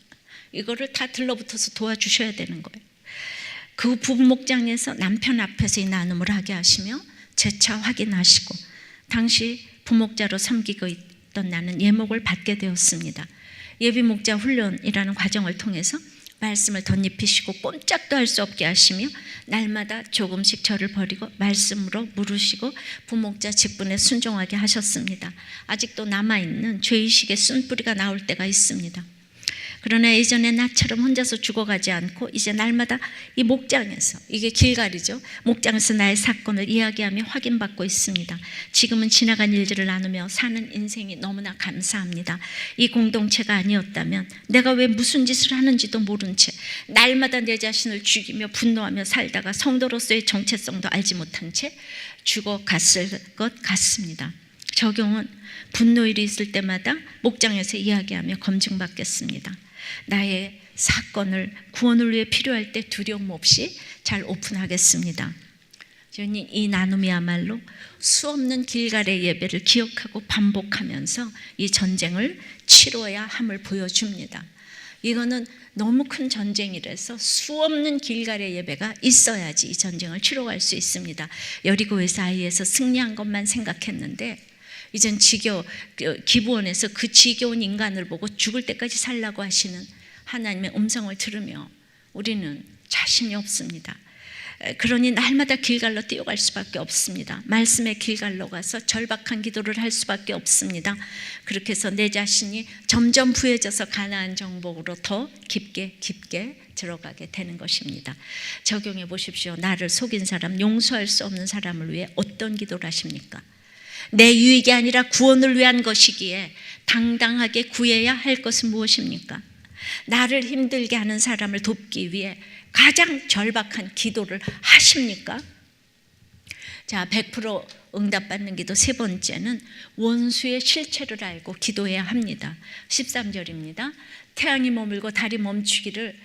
이거를 다 들러붙어서 도와주셔야 되는 거예요. 그 부목장에서 남편 앞에서 이 나눔을 하게 하시며 재차 확인하시고, 당시 부목자로 섬기고 있던 없던 나는 예목을 받게 되었습니다. 예비 목자 훈련이라는 과정을 통해서 말씀을 덧입히시고 꼼짝도 할 수 없게 하시며 날마다 조금씩 저를 버리고 말씀으로 물으시고 부목자 직분에 순종하게 하셨습니다. 아직도 남아있는 죄의식의 쓴뿌리가 나올 때가 있습니다. 그러나 예전에 나처럼 혼자서 죽어가지 않고 이제 날마다 이 목장에서, 이게 길갈이죠, 목장에서 나의 사건을 이야기하며 확인받고 있습니다. 지금은 지나간 일들을 나누며 사는 인생이 너무나 감사합니다. 이 공동체가 아니었다면 내가 왜 무슨 짓을 하는지도 모른 채 날마다 내 자신을 죽이며 분노하며 살다가 성도로서의 정체성도 알지 못한 채 죽어갔을 것 같습니다. 적용은 분노일이 있을 때마다 목장에서 이야기하며 검증받겠습니다. 나의 사건을, 구원을 위해 필요할 때 두려움 없이 잘 오픈하겠습니다. 저는 이 나눔이야말로 수없는 길갈의 예배를 기억하고 반복하면서 이 전쟁을 치러야 함을 보여줍니다. 이거는 너무 큰 전쟁이라서 수없는 길갈의 예배가 있어야지 이 전쟁을 치러갈 수 있습니다. 여리고에서 아이에서 승리한 것만 생각했는데 이젠 기브온에서 그 지겨운 인간을 보고 죽을 때까지 살라고 하시는 하나님의 음성을 들으며 우리는 자신이 없습니다. 그러니 날마다 길갈로 뛰어갈 수밖에 없습니다. 말씀의 길갈로 가서 절박한 기도를 할 수밖에 없습니다. 그렇게 해서 내 자신이 점점 부해져서 가나안 정복으로 더 깊게 들어가게 되는 것입니다. 적용해 보십시오. 나를 속인 사람, 용서할 수 없는 사람을 위해 어떤 기도를 하십니까? 내 유익이 아니라 구원을 위한 것이기에 당당하게 구해야 할 것은 무엇입니까? 나를 힘들게 하는 사람을 돕기 위해 가장 절박한 기도를 하십니까? 자, 100% 응답받는 기도 세 번째는 원수의 실체를 알고 기도해야 합니다. 13절입니다. 태양이 머물고 달이 멈추기를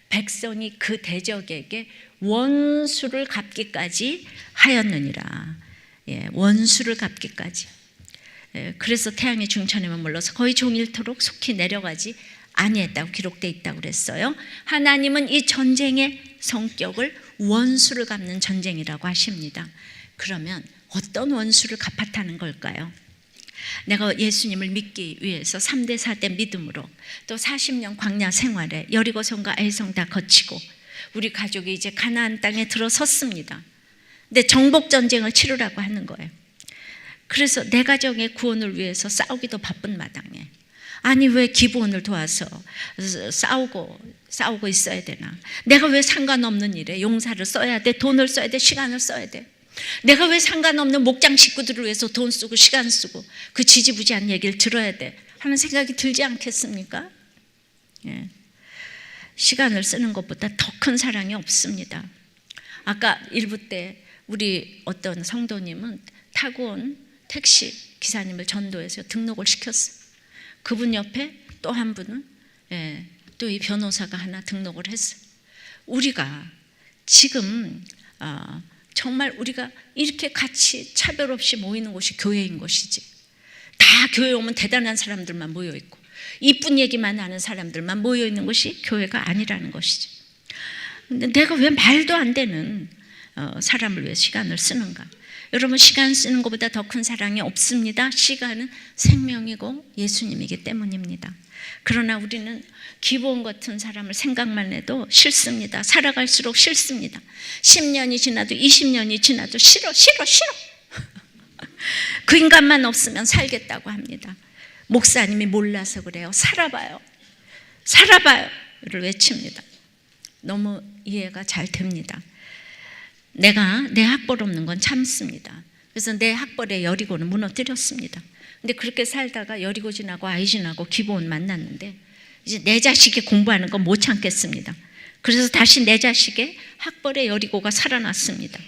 백성이 그 대적에게 원수를 갚기까지 하였느니라. 원수를 갚기까지. 그래서 태양이 중천에 머물러서 거의 종일토록 속히 내려가지 아니했다고 기록되어 있다고 그랬어요. 하나님은 이 전쟁의 성격을 원수를 갚는 전쟁이라고 하십니다. 그러면 어떤 원수를 갚았다는 걸까요? 내가 예수님을 믿기 위해서 3대 4대 믿음으로 또 40년 광야 생활에 여리고성과 아이성 다 거치고 우리 가족이 이제 가나안 땅에 들어섰습니다. 근데 정복 전쟁을 치르라고 하는 거예요. 그래서 내 가정의 구원을 위해서 싸우기도 바쁜 마당에 아니 왜 기브온을 도와서 싸우고 있어야 되나? 내가 왜 상관없는 일에 용사를 써야 돼? 돈을 써야 돼? 시간을 써야 돼? 내가 왜 상관없는 목장 식구들을 위해서 돈 쓰고 시간 쓰고 그 지지부지한 얘기를 들어야 돼? 하는 생각이 들지 않겠습니까? 시간을 쓰는 것보다 더 큰 사랑이 없습니다. 아까 일부 때 우리 어떤 성도님은 타고 온 택시 기사님을 전도해서 등록을 시켰어요. 그분 옆에 또 한 분은 또 이 변호사가 하나 등록을 했어요. 우리가 지금 정말 우리가 이렇게 같이 차별 없이 모이는 곳이 교회인 것이지. 다 교회 오면 대단한 사람들만 모여있고 이쁜 얘기만 하는 사람들만 모여있는 것이 교회가 아니라는 것이지. 근데 내가 왜 말도 안 되는 사람을 위해 시간을 쓰는가? 여러분, 시간 쓰는 것보다 더 큰 사랑이 없습니다. 시간은 생명이고 예수님이기 때문입니다. 그러나 우리는 기브온 같은 사람을 생각만 해도 싫습니다. 살아갈수록 싫습니다. 10년이 지나도 20년이 지나도 싫어. 그 인간만 없으면 살겠다고 합니다. 목사님이 몰라서 그래요. 살아봐요. 를 외칩니다. 너무 이해가 잘 됩니다. 내가 내 학벌 없는 건 참습니다. 그래서 내 학벌의 여리고는 무너뜨렸습니다. 근데 그렇게 살다가 여리고 지나고 아이 지나고 기브온 만났는데 이제 내 자식이 공부하는 건 못 참겠습니다. 그래서 다시 내 자식의 학벌의 여리고가 살아났습니다.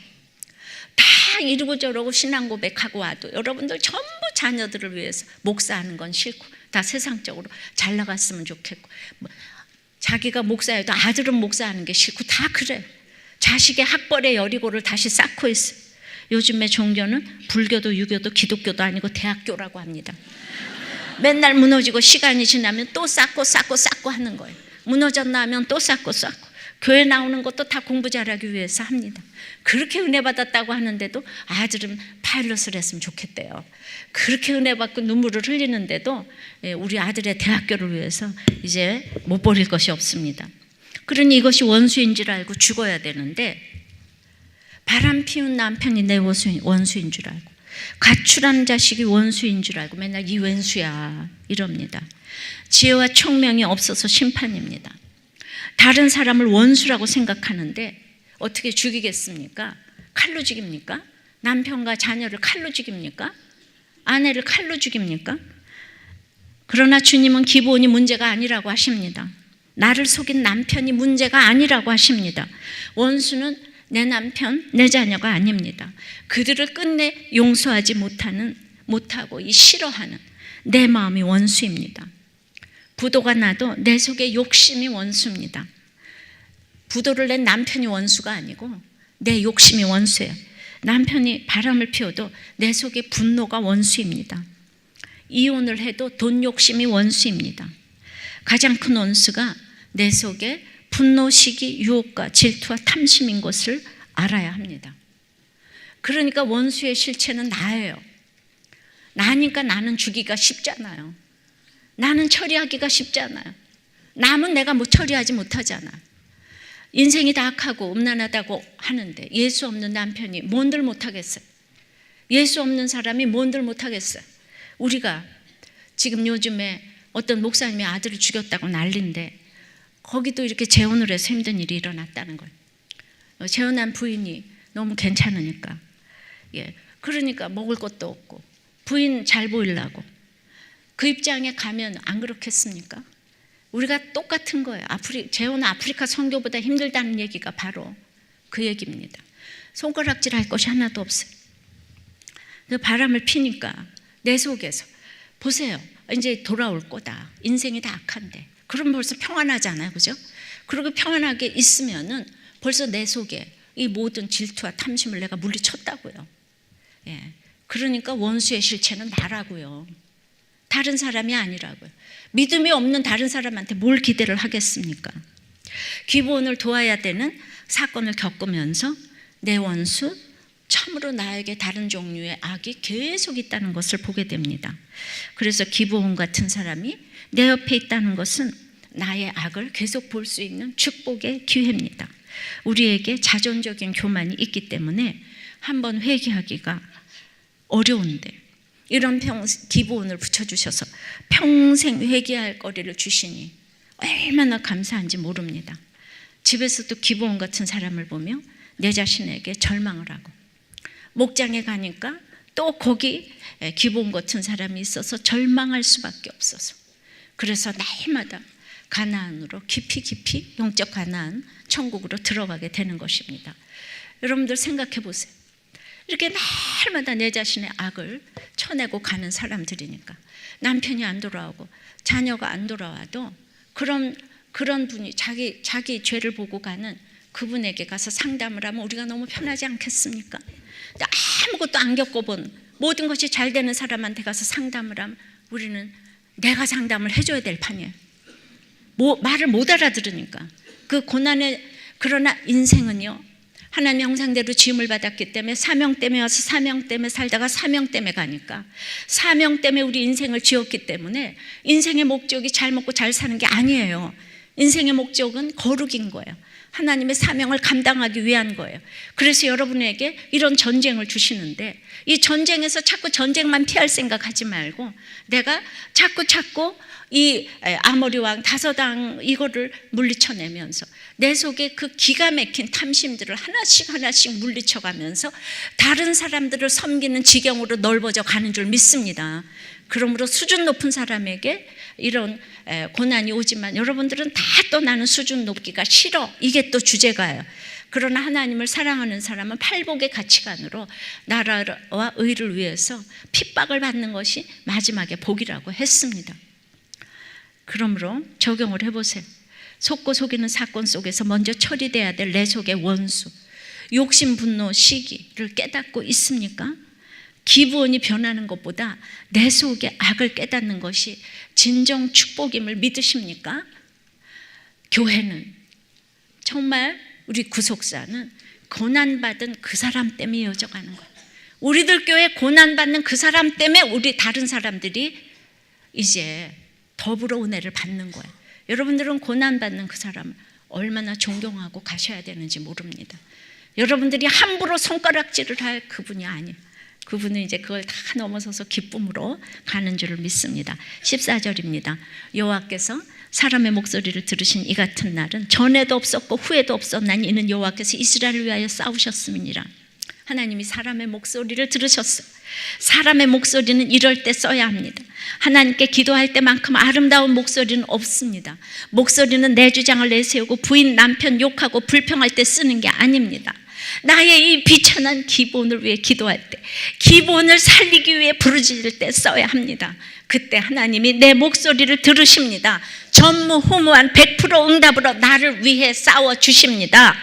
다 이러고 저러고 신앙 고백하고 와도 여러분들 전부 자녀들을 위해서 목사하는 건 싫고 다 세상적으로 잘 나갔으면 좋겠고 자기가 목사여도 아들은 목사하는 게 싫고 다 그래. 자식의 학벌의 여리고를 다시 쌓고 있어요. 요즘의 종교는 불교도 유교도 기독교도 아니고 대학교라고 합니다. 맨날 무너지고 시간이 지나면 또 쌓고 하는 거예요. 무너졌나 하면 또 쌓고 교회 나오는 것도 다 공부 잘하기 위해서 합니다. 그렇게 은혜 받았다고 하는데도 아들은 파일럿을 했으면 좋겠대요. 그렇게 은혜 받고 눈물을 흘리는데도 우리 아들의 대학교를 위해서 이제 못 버릴 것이 없습니다. 그러니 이것이 원수인 줄 알고 죽어야 되는데, 바람 피운 남편이 내 원수인 줄 알고, 가출한 자식이 원수인 줄 알고 맨날 이 왼수야 이럽니다. 지혜와 총명이 없어서 심판입니다. 다른 사람을 원수라고 생각하는데 어떻게 죽이겠습니까? 칼로 죽입니까? 남편과 자녀를 칼로 죽입니까? 아내를 칼로 죽입니까? 그러나 주님은 기브온이 문제가 아니라고 하십니다. 나를 속인 남편이 문제가 아니라고 하십니다. 원수는 내 남편, 내 자녀가 아닙니다. 그들을 끝내 용서하지 못하고 이 싫어하는 내 마음이 원수입니다. 부도가 나도 내 속에 욕심이 원수입니다. 부도를 낸 남편이 원수가 아니고 내 욕심이 원수예요. 남편이 바람을 피워도 내 속에 분노가 원수입니다. 이혼을 해도 돈 욕심이 원수입니다. 가장 큰 원수가 내 속에 분노, 시기, 유혹과 질투와 탐심인 것을 알아야 합니다. 그러니까 원수의 실체는 나예요. 나니까 나는 주기가 쉽잖아요. 나는 처리하기가 쉽잖아요. 남은 내가 뭐 처리하지 못하잖아. 인생이 다 악하고 음란하다고 하는데 예수 없는 남편이 뭔들 못하겠어요. 예수 없는 사람이 뭔들 못하겠어요. 우리가 지금 요즘에 어떤 목사님이 아들을 죽였다고 난리인데 거기도 이렇게 재혼을 해서 힘든 일이 일어났다는 거예요. 재혼한 부인이 너무 괜찮으니까, 그러니까 먹을 것도 없고 부인 잘 보이려고. 그 입장에 가면 안 그렇겠습니까? 우리가 똑같은 거예요. 재혼 아프리카 선교보다 힘들다는 얘기가 바로 그 얘기입니다. 손가락질 할 것이 하나도 없어요. 바람을 피니까 내 속에서 보세요. 이제 돌아올 거다. 인생이 다 악한데. 그럼 벌써 평안하잖아요. 그죠? 그리고 평안하게 있으면은 벌써 내 속에 이 모든 질투와 탐심을 내가 물리쳤다고요. 그러니까 원수의 실체는 나라고요. 다른 사람이 아니라고요. 믿음이 없는 다른 사람한테 뭘 기대를 하겠습니까? 기브온을 도와야 되는 사건을 겪으면서 내 원수, 참으로 나에게 다른 종류의 악이 계속 있다는 것을 보게 됩니다. 그래서 기브온 같은 사람이 내 옆에 있다는 것은 나의 악을 계속 볼 수 있는 축복의 기회입니다. 우리에게 자존적인 교만이 있기 때문에 한번 회개하기가 어려운데 이런 기브온을 붙여주셔서 평생 회개할 거리를 주시니 얼마나 감사한지 모릅니다. 집에서도 기브온 같은 사람을 보며 내 자신에게 절망을 하고, 목장에 가니까 또 거기 기브온 같은 사람이 있어서 절망할 수밖에 없어서, 그래서 날마다 가나안으로 깊이 영적 가나안 천국으로 들어가게 되는 것입니다. 여러분들 생각해 보세요. 이렇게 날마다 내 자신의 악을 쳐내고 가는 사람들이니까 남편이 안 돌아오고 자녀가 안 돌아와도 그런 분이 자기 죄를 보고 가는 그분에게 가서 상담을 하면 우리가 너무 편하지 않겠습니까? 아무것도 안 겪어본 모든 것이 잘 되는 사람한테 가서 상담을 하면 우리는 내가 상담을 해줘야 될 판이에요. 말을 못 알아들으니까. 그 고난의, 그러나 인생은요, 하나님 형상대로 지음을 받았기 때문에 사명 때문에 와서 사명 때문에 살다가 사명 때문에 가니까, 사명 때문에 우리 인생을 지었기 때문에 인생의 목적이 잘 먹고 잘 사는 게 아니에요. 인생의 목적은 거룩인 거예요. 하나님의 사명을 감당하기 위한 거예요. 그래서 여러분에게 이런 전쟁을 주시는데, 이 전쟁에서 자꾸 전쟁만 피할 생각하지 말고 내가 자꾸 이 아모리 왕 다섯왕 이거를 물리쳐내면서 내 속에 그 기가 막힌 탐심들을 하나씩 물리쳐가면서 다른 사람들을 섬기는 지경으로 넓어져 가는 줄 믿습니다. 그러므로 수준 높은 사람에게 이런 고난이 오지만 여러분들은 다 또 나는 수준 높기가 싫어, 이게 또 주제가예요. 그러나 하나님을 사랑하는 사람은 팔복의 가치관으로 나라와 의를 위해서 핍박을 받는 것이 마지막에 복이라고 했습니다. 그러므로 적용을 해보세요. 속고 속이는 사건 속에서 먼저 처리돼야 될 내 속의 원수, 욕심, 분노, 시기를 깨닫고 있습니까? 기브온이 변하는 것보다 내 속의 악을 깨닫는 것이 진정 축복임을 믿으십니까? 교회는 정말 우리 구속사는 고난받은 그 사람 때문에 이어져가는 거예요. 우리들 교회 고난받는 그 사람 때문에 우리 다른 사람들이 이제 더불어 은혜를 받는 거예요. 여러분들은 고난받는 그 사람을 얼마나 존경하고 가셔야 되는지 모릅니다. 여러분들이 함부로 손가락질을 할 그분이 아니에요. 그분은 이제 그걸 다 넘어서서 기쁨으로 가는 줄을 믿습니다. 14절입니다. 여호와께서 사람의 목소리를 들으신 이 같은 날은 전에도 없었고 후에도 없었나니 이는 여호와께서 이스라엘을 위하여 싸우셨음이니라. 하나님이 사람의 목소리를 들으셨어요. 사람의 목소리는 이럴 때 써야 합니다. 하나님께 기도할 때만큼 아름다운 목소리는 없습니다. 목소리는 내 주장을 내세우고 부인 남편 욕하고 불평할 때 쓰는 게 아닙니다. 나의 이 비천한 기본을 위해 기도할 때, 기본을 살리기 위해 부르짖을 때 써야 합니다. 그때 하나님이 내 목소리를 들으십니다. 전무후무한 100% 응답으로 나를 위해 싸워주십니다.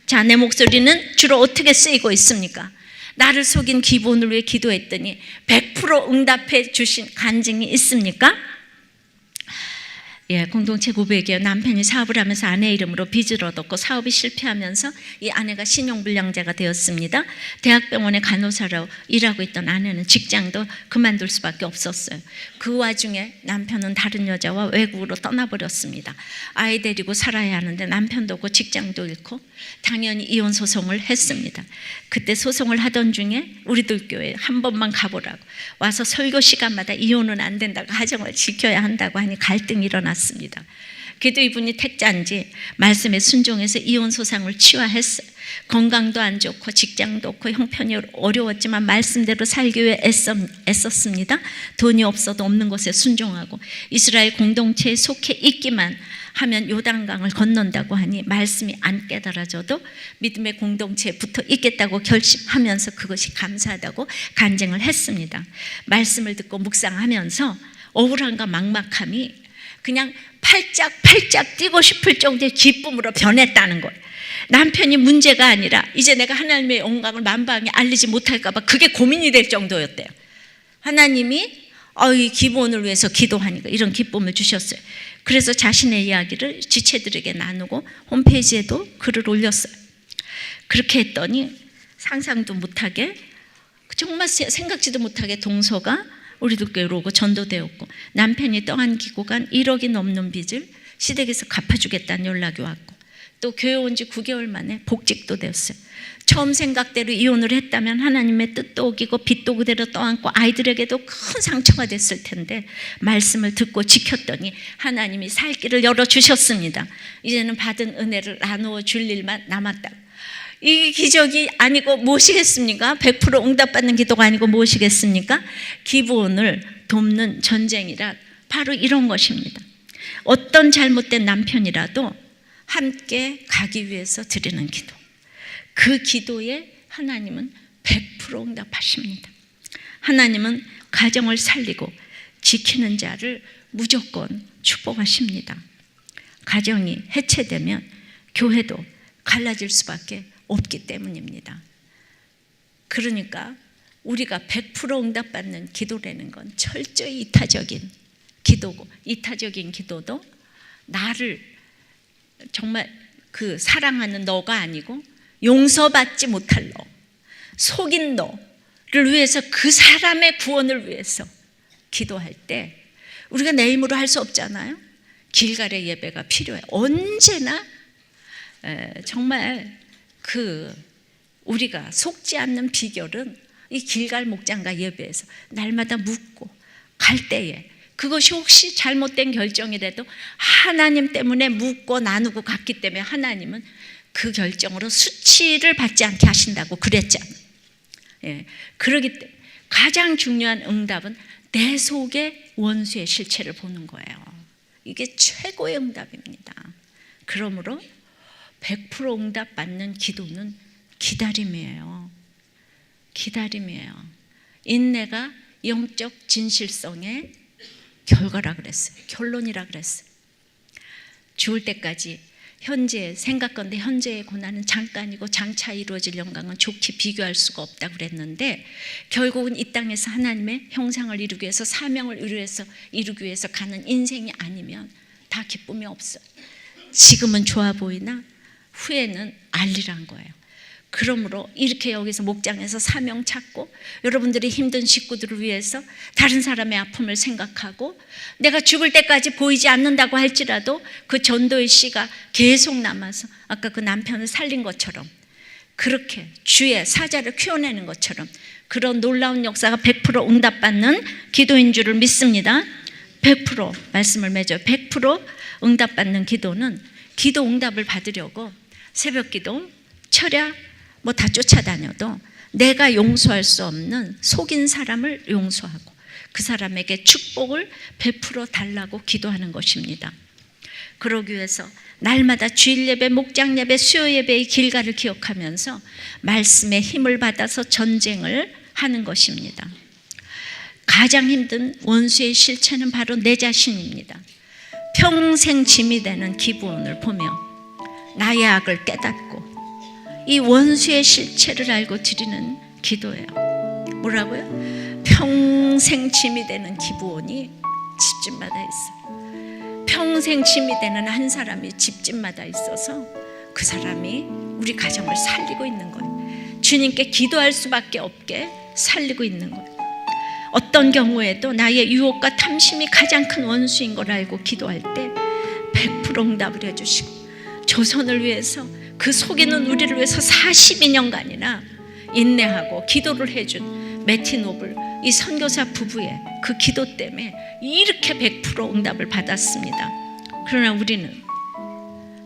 자, 내 목소리는 주로 어떻게 쓰이고 있습니까? 나를 속인 기본을 위해 기도했더니 100% 응답해 주신 간증이 있습니까? 예, 공동체 고백이에요. 남편이 사업을 하면서 아내 이름으로 빚을 얻었고 사업이 실패하면서 이 아내가 신용불량자가 되었습니다. 대학병원에 간호사로 일하고 있던 아내는 직장도 그만둘 수밖에 없었어요. 그 와중에 남편은 다른 여자와 외국으로 떠나버렸습니다. 아이 데리고 살아야 하는데 남편도 없고 직장도 잃고 당연히 이혼 소송을 했습니다. 그때 소송을 하던 중에 우리들 교회에 한 번만 가보라고 와서 설교 시간마다 이혼은 안 된다고, 가정을 지켜야 한다고 하니 갈등이 일어났습니다. 그래도 이분이 택자인지 말씀에 순종해서 이혼 소송을 치화했어요. 건강도 안 좋고 직장도 없고 형편이 어려웠지만 말씀대로 살기 위해 애썼습니다. 돈이 없어도 없는 곳에 순종하고 이스라엘 공동체에 속해 있기만 하면 요단강을 건넌다고 하니 말씀이 안 깨달아져도 믿음의 공동체에 붙어 있겠다고 결심하면서 그것이 감사하다고 간증을 했습니다. 말씀을 듣고 묵상하면서 억울함과 막막함이 그냥 팔짝 뛰고 싶을 정도의 기쁨으로 변했다는 거예요. 남편이 문제가 아니라 이제 내가 하나님의 영광을 만방에 알리지 못할까 봐 그게 고민이 될 정도였대요. 하나님이 이 기본을 위해서 기도하니까 이런 기쁨을 주셨어요. 그래서 자신의 이야기를 지체들에게 나누고 홈페이지에도 글을 올렸어요. 그렇게 했더니 상상도 못하게, 정말 생각지도 못하게 동서가 우리도 교회로 오고 전도되었고, 남편이 떠안기고 간 1억이 넘는 빚을 시댁에서 갚아주겠다는 연락이 왔고, 또 교회 온 지 9개월 만에 복직도 되었어요. 처음 생각대로 이혼을 했다면 하나님의 뜻도 어기고 빚도 그대로 떠안고 아이들에게도 큰 상처가 됐을 텐데 말씀을 듣고 지켰더니 하나님이 살 길을 열어주셨습니다. 이제는 받은 은혜를 나누어 줄 일만 남았다. 이 기적이 아니고 무엇이겠습니까? 100% 응답받는 기도가 아니고 무엇이겠습니까? 기본을 돕는 전쟁이라 바로 이런 것입니다. 어떤 잘못된 남편이라도 함께 가기 위해서 드리는 기도, 그 기도에 하나님은 100% 응답하십니다. 하나님은 가정을 살리고 지키는 자를 무조건 축복하십니다. 가정이 해체되면 교회도 갈라질 수밖에 없기 때문입니다. 그러니까 우리가 100% 응답받는 기도라는 건 철저히 이타적인 기도고, 이타적인 기도도 나를 정말 그 사랑하는 너가 아니고 용서받지 못할 너, 속인 너를 위해서, 그 사람의 구원을 위해서 기도할 때 우리가 내 힘으로 할 수 없잖아요. 길갈의 예배가 필요해. 언제나 정말 우리가 속지 않는 비결은 이 길갈 목장과 예배에서 날마다 묻고 갈 때에, 그것이 혹시 잘못된 결정이라도 하나님 때문에 묻고 나누고 갔기 때문에 하나님은 그 결정으로 수치를 받지 않게 하신다고 그랬잖아요. 예, 그러기 때문에 가장 중요한 응답은 내 속에 원수의 실체를 보는 거예요. 이게 최고의 응답입니다. 그러므로 100% 응답 받는 기도는 기다림이에요. 기다림이에요. 인내가 영적 진실성의 결과라 그랬어요. 결론이라 그랬어요. 죽을 때까지 현재 생각건대 현재의 고난은 잠깐이고 장차 이루어질 영광은 좋게 비교할 수가 없다고 그랬는데, 결국은 이 땅에서 하나님의 형상을 이루기 위해서, 사명을 이루기 위해서 가는 인생이 아니면 다 기쁨이 없어요. 지금은 좋아 보이나 후에는 알리란 거예요. 그러므로 이렇게 여기서 목장에서 사명 찾고 여러분들이 힘든 식구들을 위해서 다른 사람의 아픔을 생각하고 내가 죽을 때까지 보이지 않는다고 할지라도 그 전도의 씨가 계속 남아서 아까 그 남편을 살린 것처럼 그렇게 주의 사자를 키워내는 것처럼 그런 놀라운 역사가 100% 응답받는 기도인 줄을 믿습니다. 100% 말씀을 맺어요. 100% 응답받는 기도는 기도 응답을 받으려고 새벽기도, 철야 뭐 다 쫓아다녀도 내가 용서할 수 없는 속인 사람을 용서하고 그 사람에게 축복을 베풀어 달라고 기도하는 것입니다. 그러기 위해서 날마다 주일 예배, 목장 예배, 수요 예배의 길가를 기억하면서 말씀의 힘을 받아서 전쟁을 하는 것입니다. 가장 힘든 원수의 실체는 바로 내 자신입니다. 평생 짐이 되는 기브온을 보며 나의 악을 깨닫고 이 원수의 실체를 알고 드리는 기도예요. 뭐라고요? 평생 짐이 되는 기브온이 집집마다 있어요. 평생 짐이 되는 한 사람이 집집마다 있어서 그 사람이 우리 가정을 살리고 있는 거예요. 주님께 기도할 수밖에 없게 살리고 있는 거예요. 어떤 경우에도 나의 유혹과 탐심이 가장 큰 원수인 걸 알고 기도할 때 100% 응답을 해주시고 조선을 위해서 그 속이는 우리를 위해서 42년간이나 인내하고 기도를 해준 매티 노블 이 선교사 부부의 그 기도 때문에 이렇게 100% 응답을 받았습니다. 그러나 우리는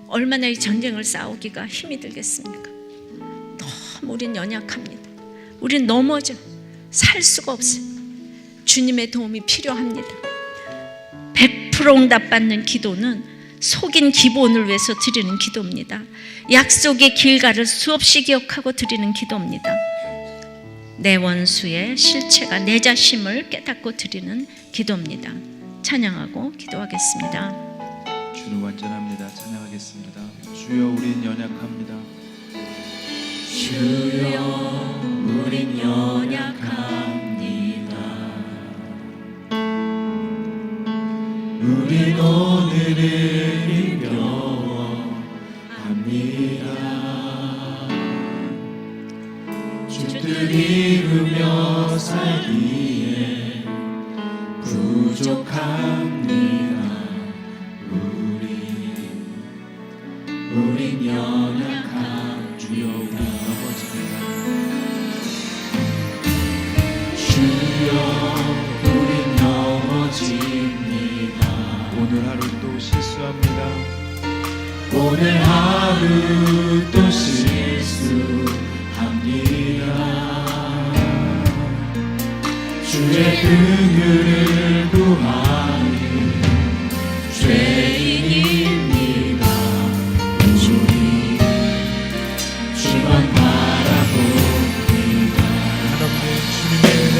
얼마나 이 전쟁을 싸우기가 힘이 들겠습니까? 너무 우린 연약합니다. 우린 넘어져 살 수가 없어요. 주님의 도움이 필요합니다. 100% 응답받는 기도는 속인 기본을 위해서 드리는 기도입니다. 약속의 길가를 수없이 기억하고 드리는 기도입니다. 내 원수의 실체가 내 자신을 깨닫고 드리는 기도입니다. 찬양하고 기도하겠습니다. 주는 완전합니다. 찬양하겠습니다. 주여 우린 연약합니다. 주여 우린 연약합니다. 우린 오늘을 힘겨워합니다. 주뜻 이루며 살기에 부족합니다. 우린 연약한 주여 우린 넘어집니다. 주여 우린 넘어집니다. 오늘 하루 또 실수합니다. 오늘 하루 또 실수합니다. 주의 긍휼을 구하는 죄인입니다. 우리 주만 바라봅니다. 한없는 주님의 은혜,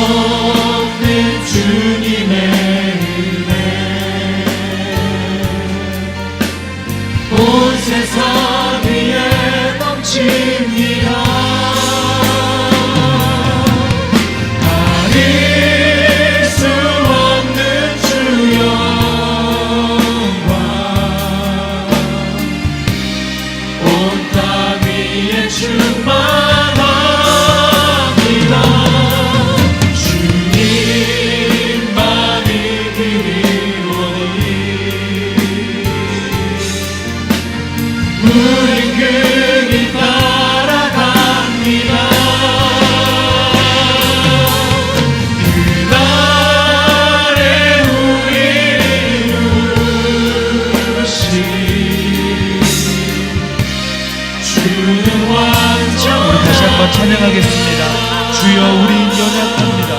한없는 주님의 은혜 온 세상 위에 넘칩니다. 가릴 수 없는 주 영광 온 땅 위에 충만합니다. 주님만이 그리워니 우린 그 길 따라갑니다. 그날에 우리를 부르신 주는 완전. 다시 한번 찬양하겠습니다. 주여 우린 연약합니다.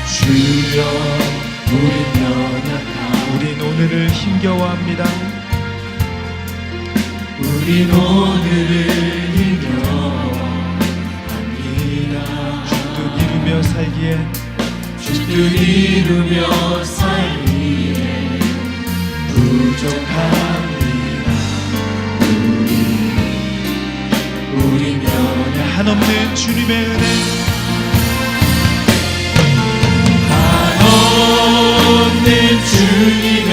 주여 우린 연약합니다. 우린 오늘을 힘겨워합니다. 우린 오늘을 힘겨워합니다. 뜻 이루며 살기에 주뜻 이루며 살기에 부족합니다. 우린 연약 한없는 주님의 은혜, 한없는 주님의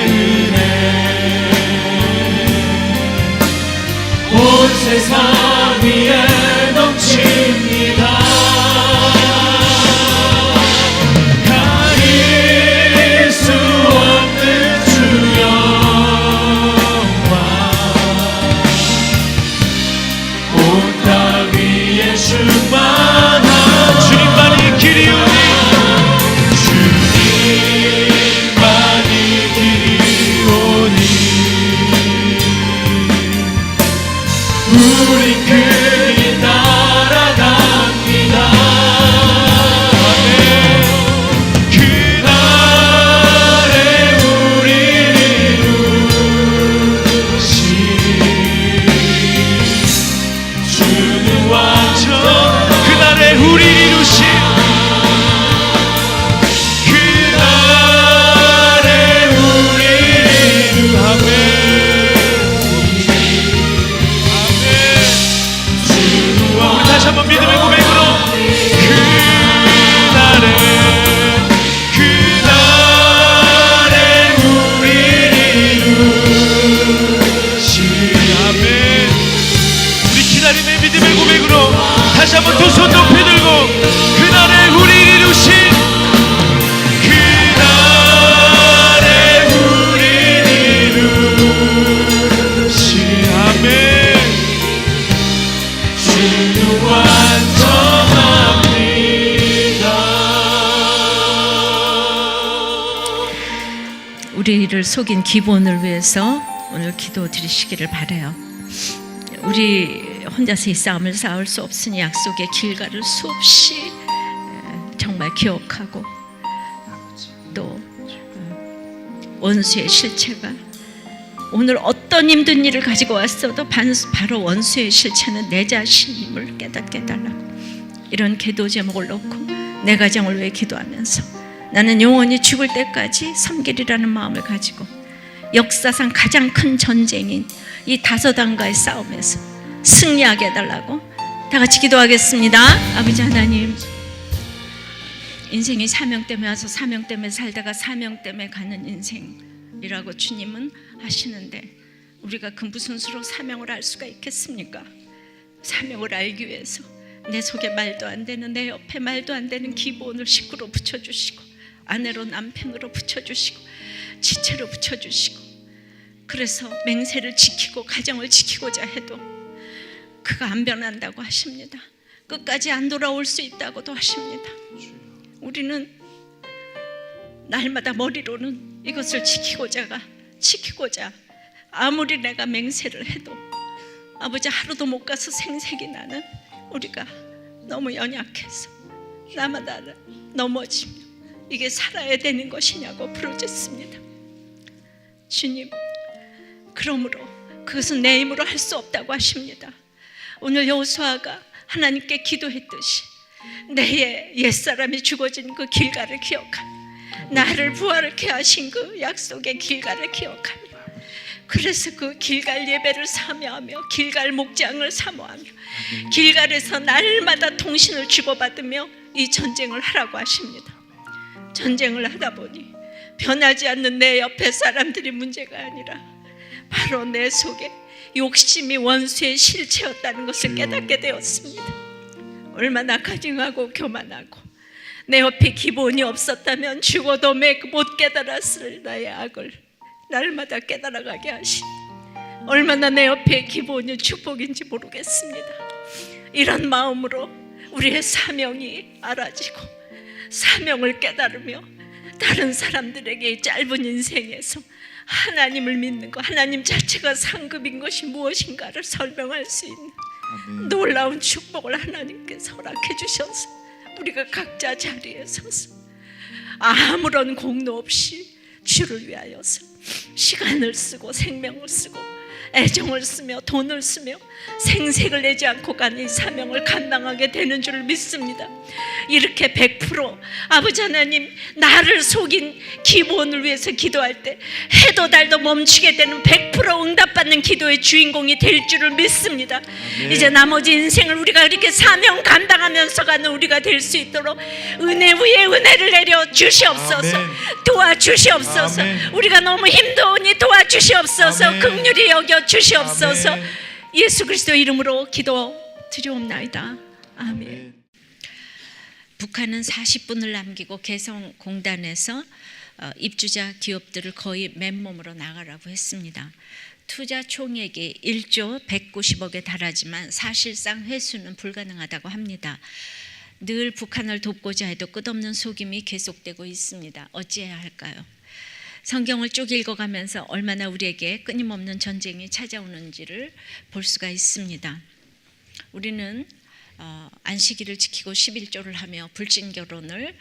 은혜 우리 그 길 따라갑니다. 그날에 우리를 이루신 주는 완전 그날에 우리 이루신 그날에 우리를 아멘 우리 다시 한번 믿음의 고백으로 그날에 우리를 이루신 아멘 우리 기다림의 믿음의 고백으로 다시 한번 두 손 높이 들고 그날에 우리 이루신 그날에 우리를 이루신 아멘 주는 완전합니다. 우리를 속인 기본을 위해서 오늘 기도 드리시기를 바라요. 우리 혼자서 이 싸움을 싸울 수 없으니 약속의 길가를 수없이 정말 기억하고 또 원수의 실체가 오늘 어떤 힘든 일을 가지고 왔어도 바로 원수의 실체는 내 자신임을 깨닫게 해달라고 이런 기도 제목을 놓고 내 가정을 위해 기도하면서 나는 영원히 죽을 때까지 섬기리라는 마음을 가지고 역사상 가장 큰 전쟁인 이 다소당과의 싸움에서 승리하게 해달라고 다 같이 기도하겠습니다. 아버지 하나님, 인생이 사명 때문에 와서 사명 때문에 살다가 사명 때문에 가는 인생이라고 주님은 하시는데 우리가 그 무슨 수로 사명을 알 수가 있겠습니까? 사명을 알기 위해서 내 속에 말도 안 되는, 내 옆에 말도 안 되는 기본을 식구로 붙여주시고 아내로 남편으로 붙여주시고 지체로 붙여주시고 그래서 맹세를 지키고 가정을 지키고자 해도 그가 안 변한다고 하십니다. 끝까지 안 돌아올 수 있다고도 하십니다. 우리는 날마다 머리로는 이것을 지키고자 아무리 내가 맹세를 해도 아버지 하루도 못 가서 생색이 나는 우리가 너무 연약해서 나마다 넘어지며 이게 살아야 되는 것이냐고 부르짖습니다. 주님, 그러므로 그것은 내 힘으로 할 수 없다고 하십니다. 오늘 여호수아가 하나님께 기도했듯이 내 옛사람이 죽어진 그 길가를 기억하며 나를 부활케 하신 그 약속의 길가를 기억하며 그래서 그 길갈 예배를 사모하며 길갈 목장을 사모하며 길갈에서 날마다 통신을 주고받으며 이 전쟁을 하라고 하십니다. 전쟁을 하다 보니 변하지 않는 내 옆에 사람들이 문제가 아니라 바로 내 속에 욕심이 원수의 실체였다는 것을 깨닫게 되었습니다. 얼마나 가증하고 교만하고 내 옆에 기본이 없었다면 죽어도 못 깨달았을 나의 악을 날마다 깨달아가게 하시니 얼마나 내 옆에 기본이 축복인지 모르겠습니다. 이런 마음으로 우리의 사명이 알아지고 사명을 깨달으며 다른 사람들에게 이 짧은 인생에서 하나님을 믿는 것, 하나님 자체가 상급인 것이 무엇인가를 설명할 수 있는 놀라운 축복을 하나님께서 허락해 주셔서 우리가 각자 자리에 서서 아무런 공로 없이 주를 위하여서 시간을 쓰고 생명을 쓰고 애정을 쓰며 돈을 쓰며 생색을 내지 않고 가는 이 사명을 감당하게 되는 줄 믿습니다. 이렇게 100% 아버지 하나님 나를 속인 기본을 위해서 기도할 때 해도 달도 멈추게 되는 100% 응답받는 기도의 주인공이 될 줄을 믿습니다. 이제 나머지 인생을 우리가 이렇게 사명 감당하면서 가는 우리가 될 수 있도록 은혜 위에 은혜를 내려 주시옵소서. 도와주시옵소서. 우리가 너무 힘드니 도와주시옵소서. 긍휼히 여겨 주시옵소서. 예수 그리스도 이름으로 기도 드리옵나이다. 아멘. 북한은 40분을 남기고 개성공단에서 입주자 기업들을 거의 맨몸으로 나가라고 했습니다. 투자 총액이 1조 190억에 달하지만 사실상 회수는 불가능하다고 합니다. 늘 북한을 돕고자 해도 끝없는 속임이 계속되고 있습니다. 어찌해야 할까요? 성경을 쭉 읽어가면서 얼마나 우리에게 끊임없는 전쟁이 찾아오는지를 볼 수가 있습니다. 우리는 안식일을 지키고 11조를 하며 불신결혼을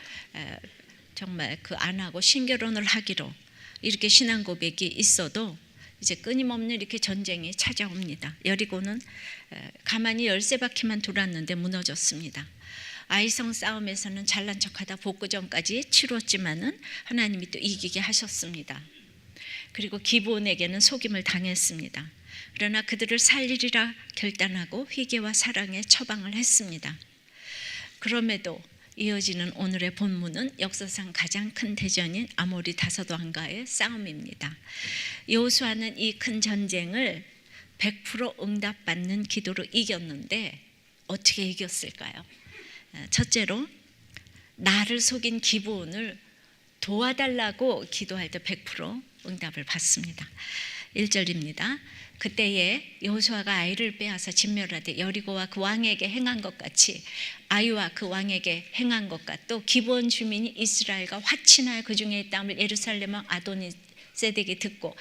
정말 안 하고 신결혼을 하기로 이렇게 신앙 고백이 있어도 이제 끊임없는 이렇게 전쟁이 찾아옵니다. 여리고는 가만히 13바퀴만 돌았는데 무너졌습니다. 아이성 싸움에서는 잘난 척하다 복구전까지 치렀지만은 하나님이 또 이기게 하셨습니다. 그리고 기브온에게는 속임을 당했습니다. 그러나 그들을 살리리라 결단하고 회개와 사랑에 처방을 했습니다. 그럼에도 이어지는 오늘의 본문은 역사상 가장 큰 대전인 아모리 다섯 왕과의 싸움입니다. 여호수아는 이 큰 전쟁을 100% 응답받는 기도로 이겼는데 어떻게 이겼을까요? 첫째로 나를 속인 기브온을 도와달라고 기도할 때 100% 응답을 받습니다. 1절입니다. 그때에 여호수아가 아이를 빼앗아 진멸하되 여리고와 그 왕에게 행한 것 같이 아이와 그 왕에게 행한 것과 또 기브온 주민이 이스라엘과 화친하여 그 중에 있다함을 예루살렘 왕 아도니세덱이 듣고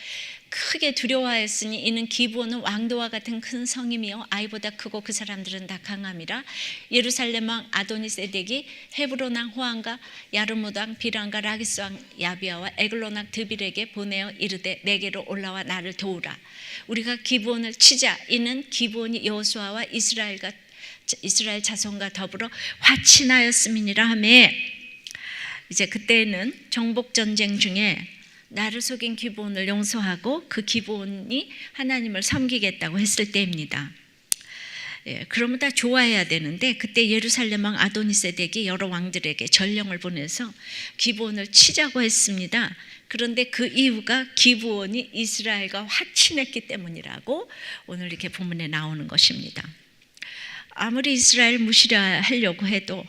크게 두려워하였으니 이는 기브온은 왕도와 같은 큰 성임이요 아이보다 크고 그 사람들은 다 강함이라. 예루살렘 왕 아도니세덱이 헤브론 왕 호함과 야르무드 왕 비람과 라기스 왕 야비아와 에글론 왕 드빌에게 보내어 이르되 내게로 올라와 나를 도우라. 우리가 기브온을 치자. 이는 기브온이 여호수아와 이스라엘 자손과 더불어 화친하였음이니라 하매. 이제 그때는 정복 전쟁 중에 나를 속인 기브온을 용서하고 그 기브온이 하나님을 섬기겠다고 했을 때입니다. 그러면 다 좋아해야 되는데 그때 예루살렘 왕 아도니세덱이 여러 왕들에게 전령을 보내서 기브온을 치자고 했습니다. 그런데 그 이유가 기브온이 이스라엘과 화친했기 때문이라고 오늘 이렇게 본문에 나오는 것입니다. 아무리 이스라엘 무시하려고 해도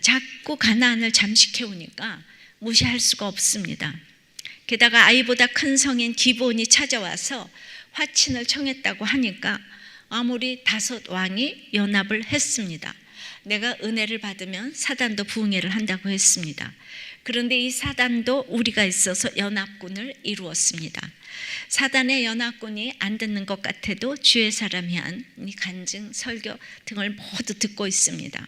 자꾸 가나안을 잠식해오니까 무시할 수가 없습니다. 게다가 아이보다 큰 성인 기브온이 찾아와서 화친을 청했다고 하니까 아모리 다섯 왕이 연합을 했습니다. 내가 은혜를 받으면 사단도 부흥회를 한다고 했습니다. 그런데 이 사단도 우리가 있어서 연합군을 이루었습니다. 사단의 연합군이 안 듣는 것 같아도 주의 사람이 한 이 간증, 설교 등을 모두 듣고 있습니다.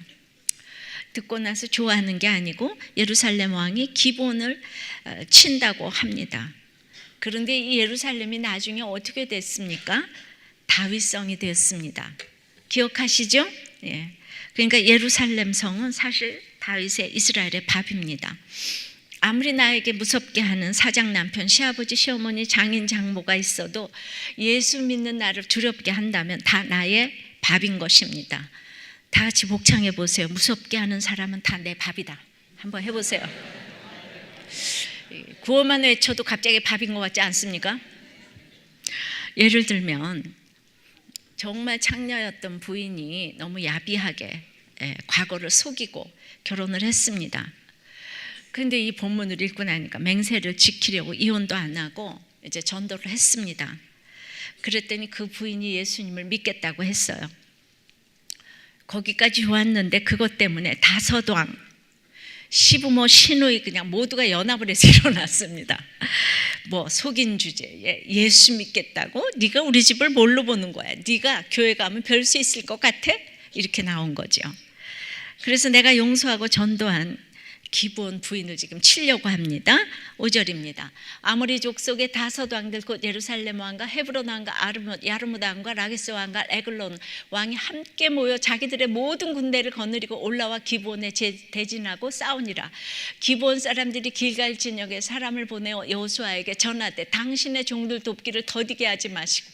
듣고 나서 좋아하는 게 아니고 예루살렘 왕이 기브온을 친다고 합니다. 그런데 이 예루살렘이 나중에 어떻게 됐습니까? 다윗성이 되었습니다. 기억하시죠? 예. 그러니까 예루살렘 성은 사실 다윗의 이스라엘의 밥입니다. 아무리 나에게 무섭게 하는 사장 남편, 시아버지, 시어머니, 장인, 장모가 있어도 예수 믿는 나를 두렵게 한다면 다 나의 밥인 것입니다. 다 같이 복창해 보세요. 무섭게 하는 사람은 다 내 밥이다. 한번 해보세요. 구호만 외쳐도 갑자기 밥인 것 같지 않습니까? 예를 들면 정말 창녀였던 부인이 너무 야비하게 과거를 속이고 결혼을 했습니다. 그런데 이 본문을 읽고 나니까 맹세를 지키려고 이혼도 안 하고 이제 전도를 했습니다. 그랬더니 그 부인이 예수님을 믿겠다고 했어요. 거기까지 좋았는데 그것 때문에 다섯 왕, 시부모, 시누이 그냥 모두가 연합을 해서 일어났습니다. 뭐 속인 주제에 예수 믿겠다고? 네가 우리 집을 뭘로 보는 거야? 네가 교회 가면 별 수 있을 것 같아? 이렇게 나온 거죠. 그래서 내가 용서하고 전도한 기브온 부인을 지금 치려고 합니다. 5절입니다. 아모리 족속의 다섯 왕들 곧 예루살렘 왕과 헤브론 왕과 야르무드 왕과 라기스 왕과 에글론 왕이 함께 모여 자기들의 모든 군대를 거느리고 올라와 기브온에 대진하고 싸우니라. 기브온 사람들이 길갈 진역에 사람을 보내어 여호수아에게 전하되 당신의 종들 돕기를 더디게 하지 마시고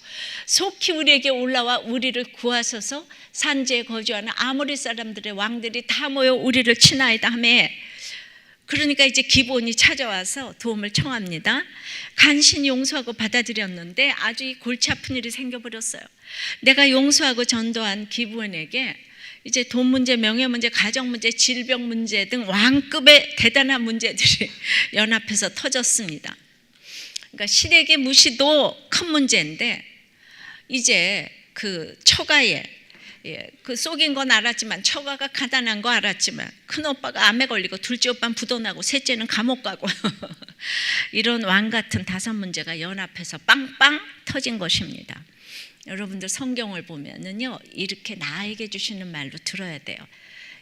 속히 우리에게 올라와 우리를 구하소서. 산지에 거주하는 아모리 사람들의 왕들이 다 모여 우리를 치나이다 하며. 그러니까 이제 기브온이 찾아와서 도움을 청합니다. 간신히 용서하고 받아들였는데 아주 이 골치 아픈 일이 생겨버렸어요. 내가 용서하고 전도한 기브온에게 이제 돈 문제, 명예 문제, 가정 문제, 질병 문제 등 왕급의 대단한 문제들이 연합해서 터졌습니다. 그러니까 시댁의 무시도 큰 문제인데 이제 그 처가에 예, 그 속인 건 알았지만, 처가가 가난한 거 알았지만, 큰 오빠가 암에 걸리고 둘째 오빠는 부도나고 셋째는 감옥 가고 이런 왕 같은 5문제가 연합해서 빵빵 터진 것입니다. 여러분들 성경을 보면은요, 이렇게 나에게 주시는 말로 들어야 돼요.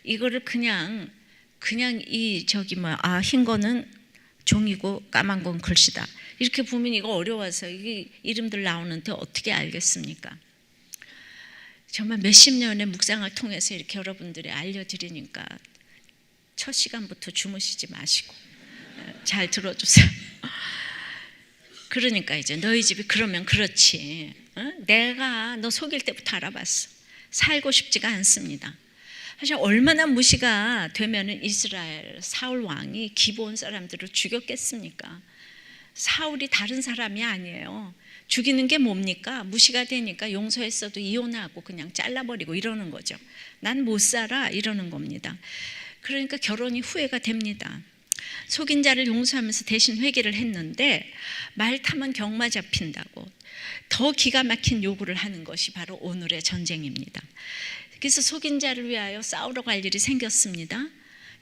이거를 그냥 흰 거는 종이고 까만 건 글씨다, 이렇게 보면 이거 어려워서 이게 이름들 나오는데 어떻게 알겠습니까? 정말 몇십 년의 묵상을 통해서 이렇게 여러분들이 알려드리니까 첫 시간부터 주무시지 마시고 잘 들어주세요. 그러니까 이제 너희 집이 그러면 그렇지, 내가 너 속일 때부터 알아봤어. 살고 싶지가 않습니다. 사실 얼마나 무시가 되면은 이스라엘 사울 왕이 기브온 사람들을 죽였겠습니까? 사울이 다른 사람이 아니에요. 죽이는 게 뭡니까? 무시가 되니까 용서했어도 이혼하고 그냥 잘라버리고 이러는 거죠. 난 못 살아 이러는 겁니다. 그러니까 결혼이 후회가 됩니다. 속인 자를 용서하면서 대신 회개를 했는데 말 타면 경마 잡힌다고 더 기가 막힌 요구를 하는 것이 바로 오늘의 전쟁입니다. 그래서 속인 자를 위하여 싸우러 갈 일이 생겼습니다.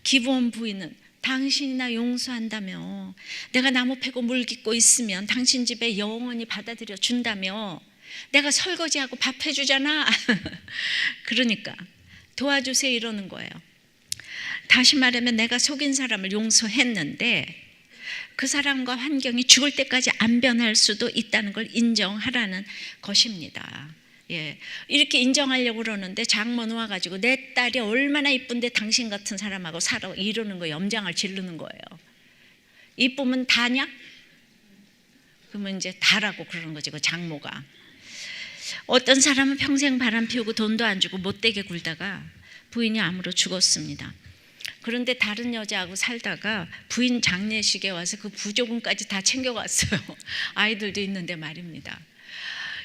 기브온 부인은 당신이나 용서한다며, 내가 나무 패고 물 깃고 있으면 당신 집에 영원히 받아들여 준다며, 내가 설거지하고 밥 해주잖아. 그러니까 도와주세요 이러는 거예요. 다시 말하면 내가 속인 사람을 용서했는데 그 사람과 환경이 죽을 때까지 안 변할 수도 있다는 걸 인정하라는 것입니다. 예, 이렇게 인정하려고 그러는데 장모는 와가지고 내 딸이 얼마나 이쁜데 당신 같은 사람하고 살아 이러는 거예요. 염장을 지르는 거예요. 이쁘면 다냐? 그러면 이제 다라고 그러는 거지, 그 장모가. 어떤 사람은 평생 바람 피우고 돈도 안 주고 못되게 굴다가 부인이 암으로 죽었습니다. 그런데 다른 여자하고 살다가 부인 장례식에 와서 그 부조금까지 다 챙겨갔어요. 아이들도 있는데 말입니다.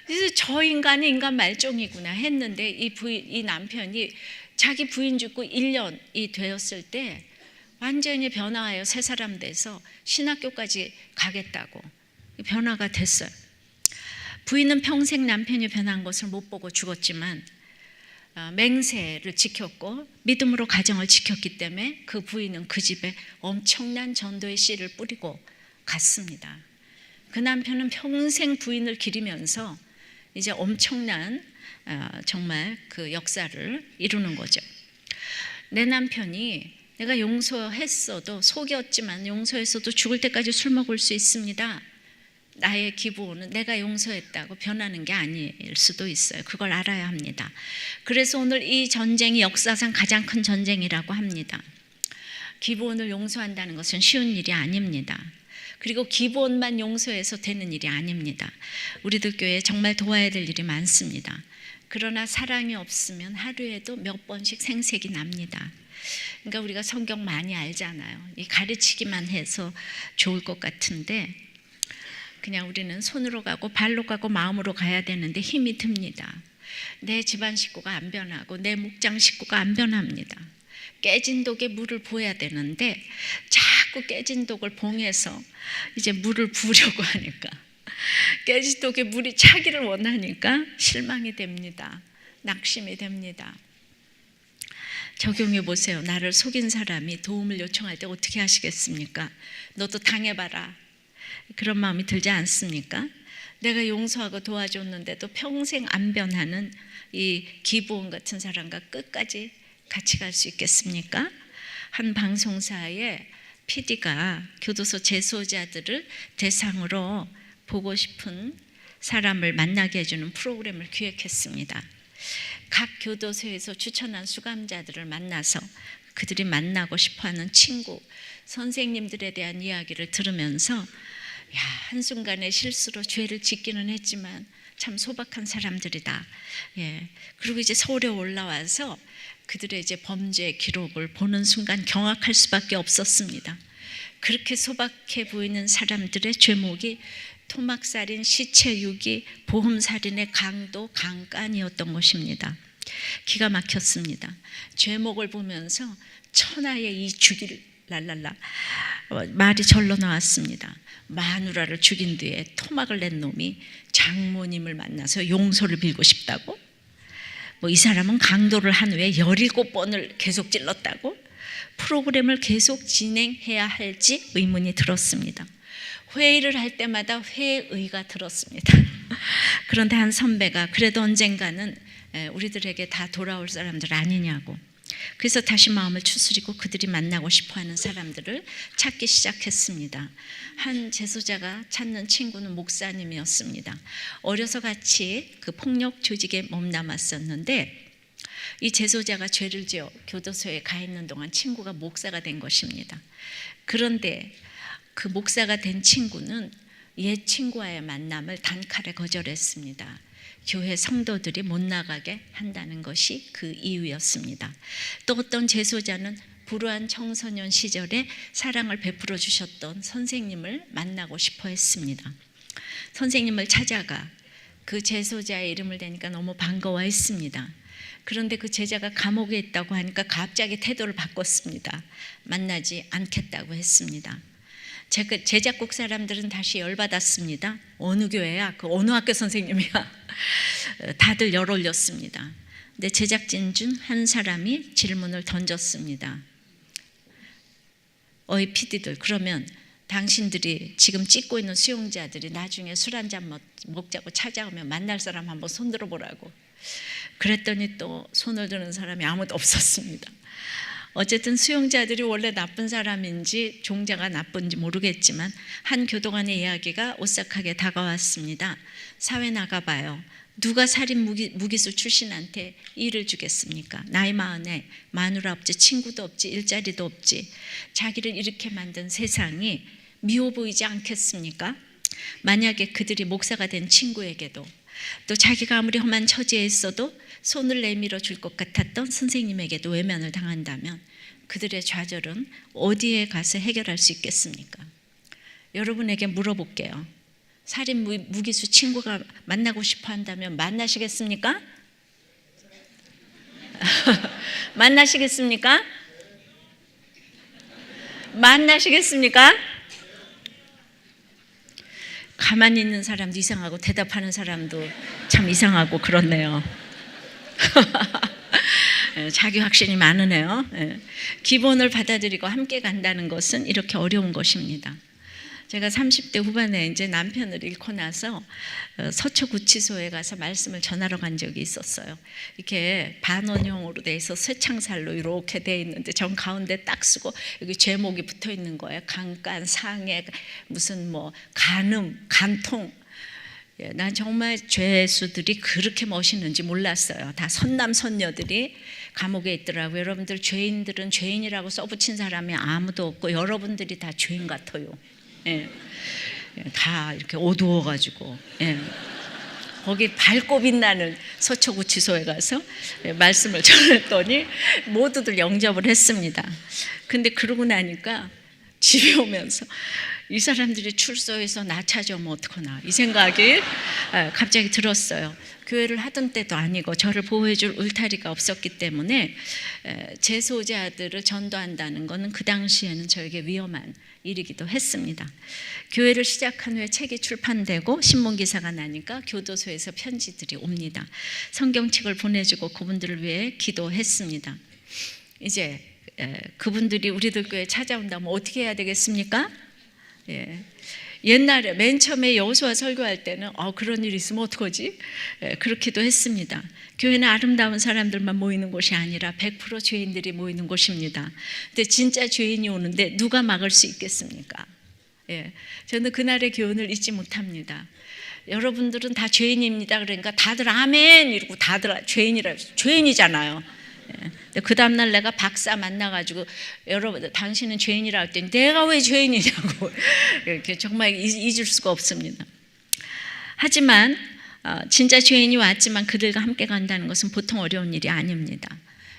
그래서 저 인간은 인간 말종이구나 했는데 이 남편이 자기 부인 죽고 1년이 되었을 때 완전히 변화하여 새 사람 돼서 신학교까지 가겠다고 변화가 됐어요. 부인은 평생 남편이 변한 것을 못 보고 죽었지만 맹세를 지켰고 믿음으로 가정을 지켰기 때문에 그 부인은 그 집에 엄청난 전도의 씨를 뿌리고 갔습니다. 그 남편은 평생 부인을 기리면서 이제 엄청난 정말 그 역사를 이루는 거죠. 내 남편이 내가 용서했어도 속였지만 용서했어도 죽을 때까지 술 먹을 수 있습니다. 나의 기부는 내가 용서했다고 변하는 게 아닐 수도 있어요. 그걸 알아야 합니다. 그래서 오늘 이 전쟁이 역사상 가장 큰 전쟁이라고 합니다. 기부원을 용서한다는 것은 쉬운 일이 아닙니다. 그리고 기부원만 용서해서 되는 일이 아닙니다. 우리들 교회에 정말 도와야 될 일이 많습니다. 그러나 사랑이 없으면 하루에도 몇 번씩 생색이 납니다. 그러니까 우리가 성경 많이 알잖아요. 이 가르치기만 해서 좋을 것 같은데 그냥 우리는 손으로 가고 발로 가고 마음으로 가야 되는데 힘이 듭니다. 내 집안 식구가 안 변하고 내 목장 식구가 안 변합니다. 깨진 독에 물을 부어야 되는데 자꾸 깨진 독을 봉해서 이제 물을 부으려고 하니까 깨진 독에 물이 차기를 원하니까 실망이 됩니다. 낙심이 됩니다. 적용해 보세요. 나를 속인 사람이 도움을 요청할 때 어떻게 하시겠습니까? 너도 당해봐라. 그런 마음이 들지 않습니까? 내가 용서하고 도와줬는데도 평생 안 변하는 이 기부원 같은 사람과 끝까지 같이 갈 수 있겠습니까? 한 방송사에 PD가 교도소 재소자들을 대상으로 보고 싶은 사람을 만나게 해주는 프로그램을 기획했습니다. 각 교도소에서 추천한 수감자들을 만나서 그들이 만나고 싶어하는 친구, 선생님들에 대한 이야기를 들으면서 한순간에 실수로 죄를 짓기는 했지만 참 소박한 사람들이다. 그리고 이제 서울에 올라와서 그들의 이제 범죄 기록을 보는 순간 경악할 수밖에 없었습니다. 그렇게 소박해 보이는 사람들의 죄목이 토막살인, 시체유기, 보험살인의 강도, 강간이었던 것입니다. 기가 막혔습니다. 죄목을 보면서 천하의 이 죽일 랄랄라 말이 절로 나왔습니다. 마누라를 죽인 뒤에 토막을 낸 놈이 장모님을 만나서 용서를 빌고 싶다고? 뭐 이 사람은 강도를 한 후에 17번을 계속 찔렀다고? 프로그램을 계속 진행해야 할지 의문이 들었습니다. 회의를 할 때마다 회의가 들었습니다. 그런데 한 선배가 그래도 언젠가는 우리들에게 다 돌아올 사람들 아니냐고. 그래서 다시 마음을 추스리고 그들이 만나고 싶어하는 사람들을 찾기 시작했습니다. 한 재소자가 찾는 친구는 목사님이었습니다. 어려서 같이 그 폭력 조직에 몸담았었는데 이 재소자가 죄를 지어 교도소에 가 있는 동안 친구가 목사가 된 것입니다. 그런데 그 목사가 된 친구는 옛 친구와의 만남을 단칼에 거절했습니다. 교회 성도들이 못 나가게 한다는 것이 그 이유였습니다. 또 어떤 재소자는 불우한 청소년 시절에 사랑을 베풀어 주셨던 선생님을 만나고 싶어 했습니다. 선생님을 찾아가 그 재소자의 이름을 대니까 너무 반가워했습니다. 그런데 그 제자가 감옥에 있다고 하니까 갑자기 태도를 바꿨습니다. 만나지 않겠다고 했습니다. 제작국 사람들은 다시 열받았습니다. 어느 교회야? 그 어느 학교 선생님이야? 다들 열 올렸습니다. 근데 제작진 중 한 사람이 질문을 던졌습니다. 어이 PD들, 그러면 당신들이 지금 찍고 있는 수용자들이 나중에 술 한잔 먹자고 찾아오면 만날 사람 한번 손 들어보라고. 그랬더니 또 손을 드는 사람이 아무도 없었습니다. 어쨌든 수용자들이 원래 나쁜 사람인지 종자가 나쁜지 모르겠지만 한 교도관의 이야기가 오싹하게 다가왔습니다. 사회 나가봐요. 누가 살인 무기수 출신한테 일을 주겠습니까? 나이 많에 마누라 없지, 친구도 없지, 일자리도 없지. 자기를 이렇게 만든 세상이 미워 보이지 않겠습니까? 만약에 그들이 목사가 된 친구에게도 또 자기가 아무리 험한 처지에 있어도 손을 내밀어 줄 것 같았던 선생님에게도 외면을 당한다면 그들의 좌절은 어디에 가서 해결할 수 있겠습니까? 여러분에게 물어볼게요. 살인 무기수 친구가 만나고 싶어 한다면 만나시겠습니까? 만나시겠습니까? 만나시겠습니까? 가만히 있는 사람도 이상하고 대답하는 사람도 참 이상하고 그렇네요. 자기 확신이 많으네요. 기본을 받아들이고 함께 간다는 것은 이렇게 어려운 것입니다. 제가 30대 후반에 이제 남편을 잃고 나서 서초구치소에 가서 말씀을 전하러 간 적이 있었어요. 이렇게 반원형으로 돼 있어 쇠창살로 이렇게 돼 있는데 전 가운데 딱 쓰고 여기 제목이 붙어 있는 거예요. 강간, 상해, 무슨 뭐 간음, 간통. 난 정말 죄수들이 그렇게 멋있는지 몰랐어요. 다 선남 선녀들이 감옥에 있더라고요. 여러분들 죄인들은 죄인이라고 써붙인 사람이 아무도 없고 여러분들이 다 죄인 같아요. 예. 다 이렇게 어두워가지고 거기 밝고 빛나는 서초구치소에 가서 말씀을 전했더니 모두들 영접을 했습니다. 근데 그러고 나니까 집에 오면서 이 사람들이 출소해서 나 찾아오면 어떡하나 이 생각이 갑자기 들었어요. 교회를 하던 때도 아니고 저를 보호해줄 울타리가 없었기 때문에 재소자들을 전도한다는 것은 그 당시에는 저에게 위험한 일이기도 했습니다. 교회를 시작한 후에 책이 출판되고 신문기사가 나니까 교도소에서 편지들이 옵니다. 성경책을 보내주고 그분들을 위해 기도했습니다. 이제 그분들이 우리들 교회에 찾아온다면 어떻게 해야 되겠습니까? 옛날에 맨 처음에 여호수아 설교할 때는 그런 일이 있으면 어떡하지? 그렇기도 했습니다. 교회는 아름다운 사람들만 모이는 곳이 아니라 100% 죄인들이 모이는 곳입니다. 근데 진짜 죄인이 오는데 누가 막을 수 있겠습니까? 저는 그날의 교훈을 잊지 못합니다. 여러분들은 다 죄인입니다. 그러니까 다들 아멘 이러고 다들 죄인이잖아요. 그 다음날 내가 박사 만나가지고 여러분 당신은 죄인이라 했더니 내가 왜 죄인이냐고 정말 잊을 수가 없습니다. 하지만 진짜 죄인이 왔지만 그들과 함께 간다는 것은 보통 어려운 일이 아닙니다.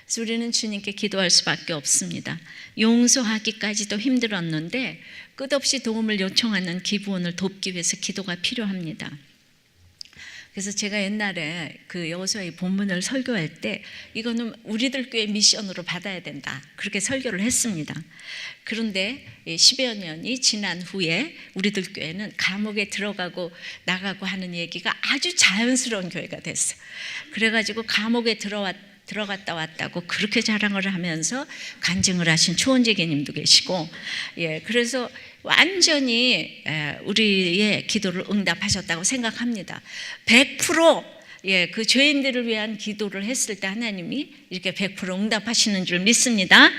그래서 우리는 주님께 기도할 수밖에 없습니다. 용서하기까지도 힘들었는데 끝없이 도움을 요청하는 기부원을 돕기 위해서 기도가 필요합니다. 그래서 제가 옛날에 그 여호수아의 본문을 설교할 때 이거는 우리들 교회 미션으로 받아야 된다, 그렇게 설교를 했습니다. 그런데 10여 년이 지난 후에 우리들 교회는 감옥에 들어가고 나가고 하는 얘기가 아주 자연스러운 교회가 됐어요. 그래가지고 감옥에 들어갔다 왔다고 그렇게 자랑을 하면서 간증을 하신 초원재계님도 계시고, 그래서 완전히 우리의 기도를 응답하셨다고 생각합니다. 100% 그 죄인들을 위한 기도를 했을 때 하나님이 이렇게 100% 응답하시는 줄 믿습니다.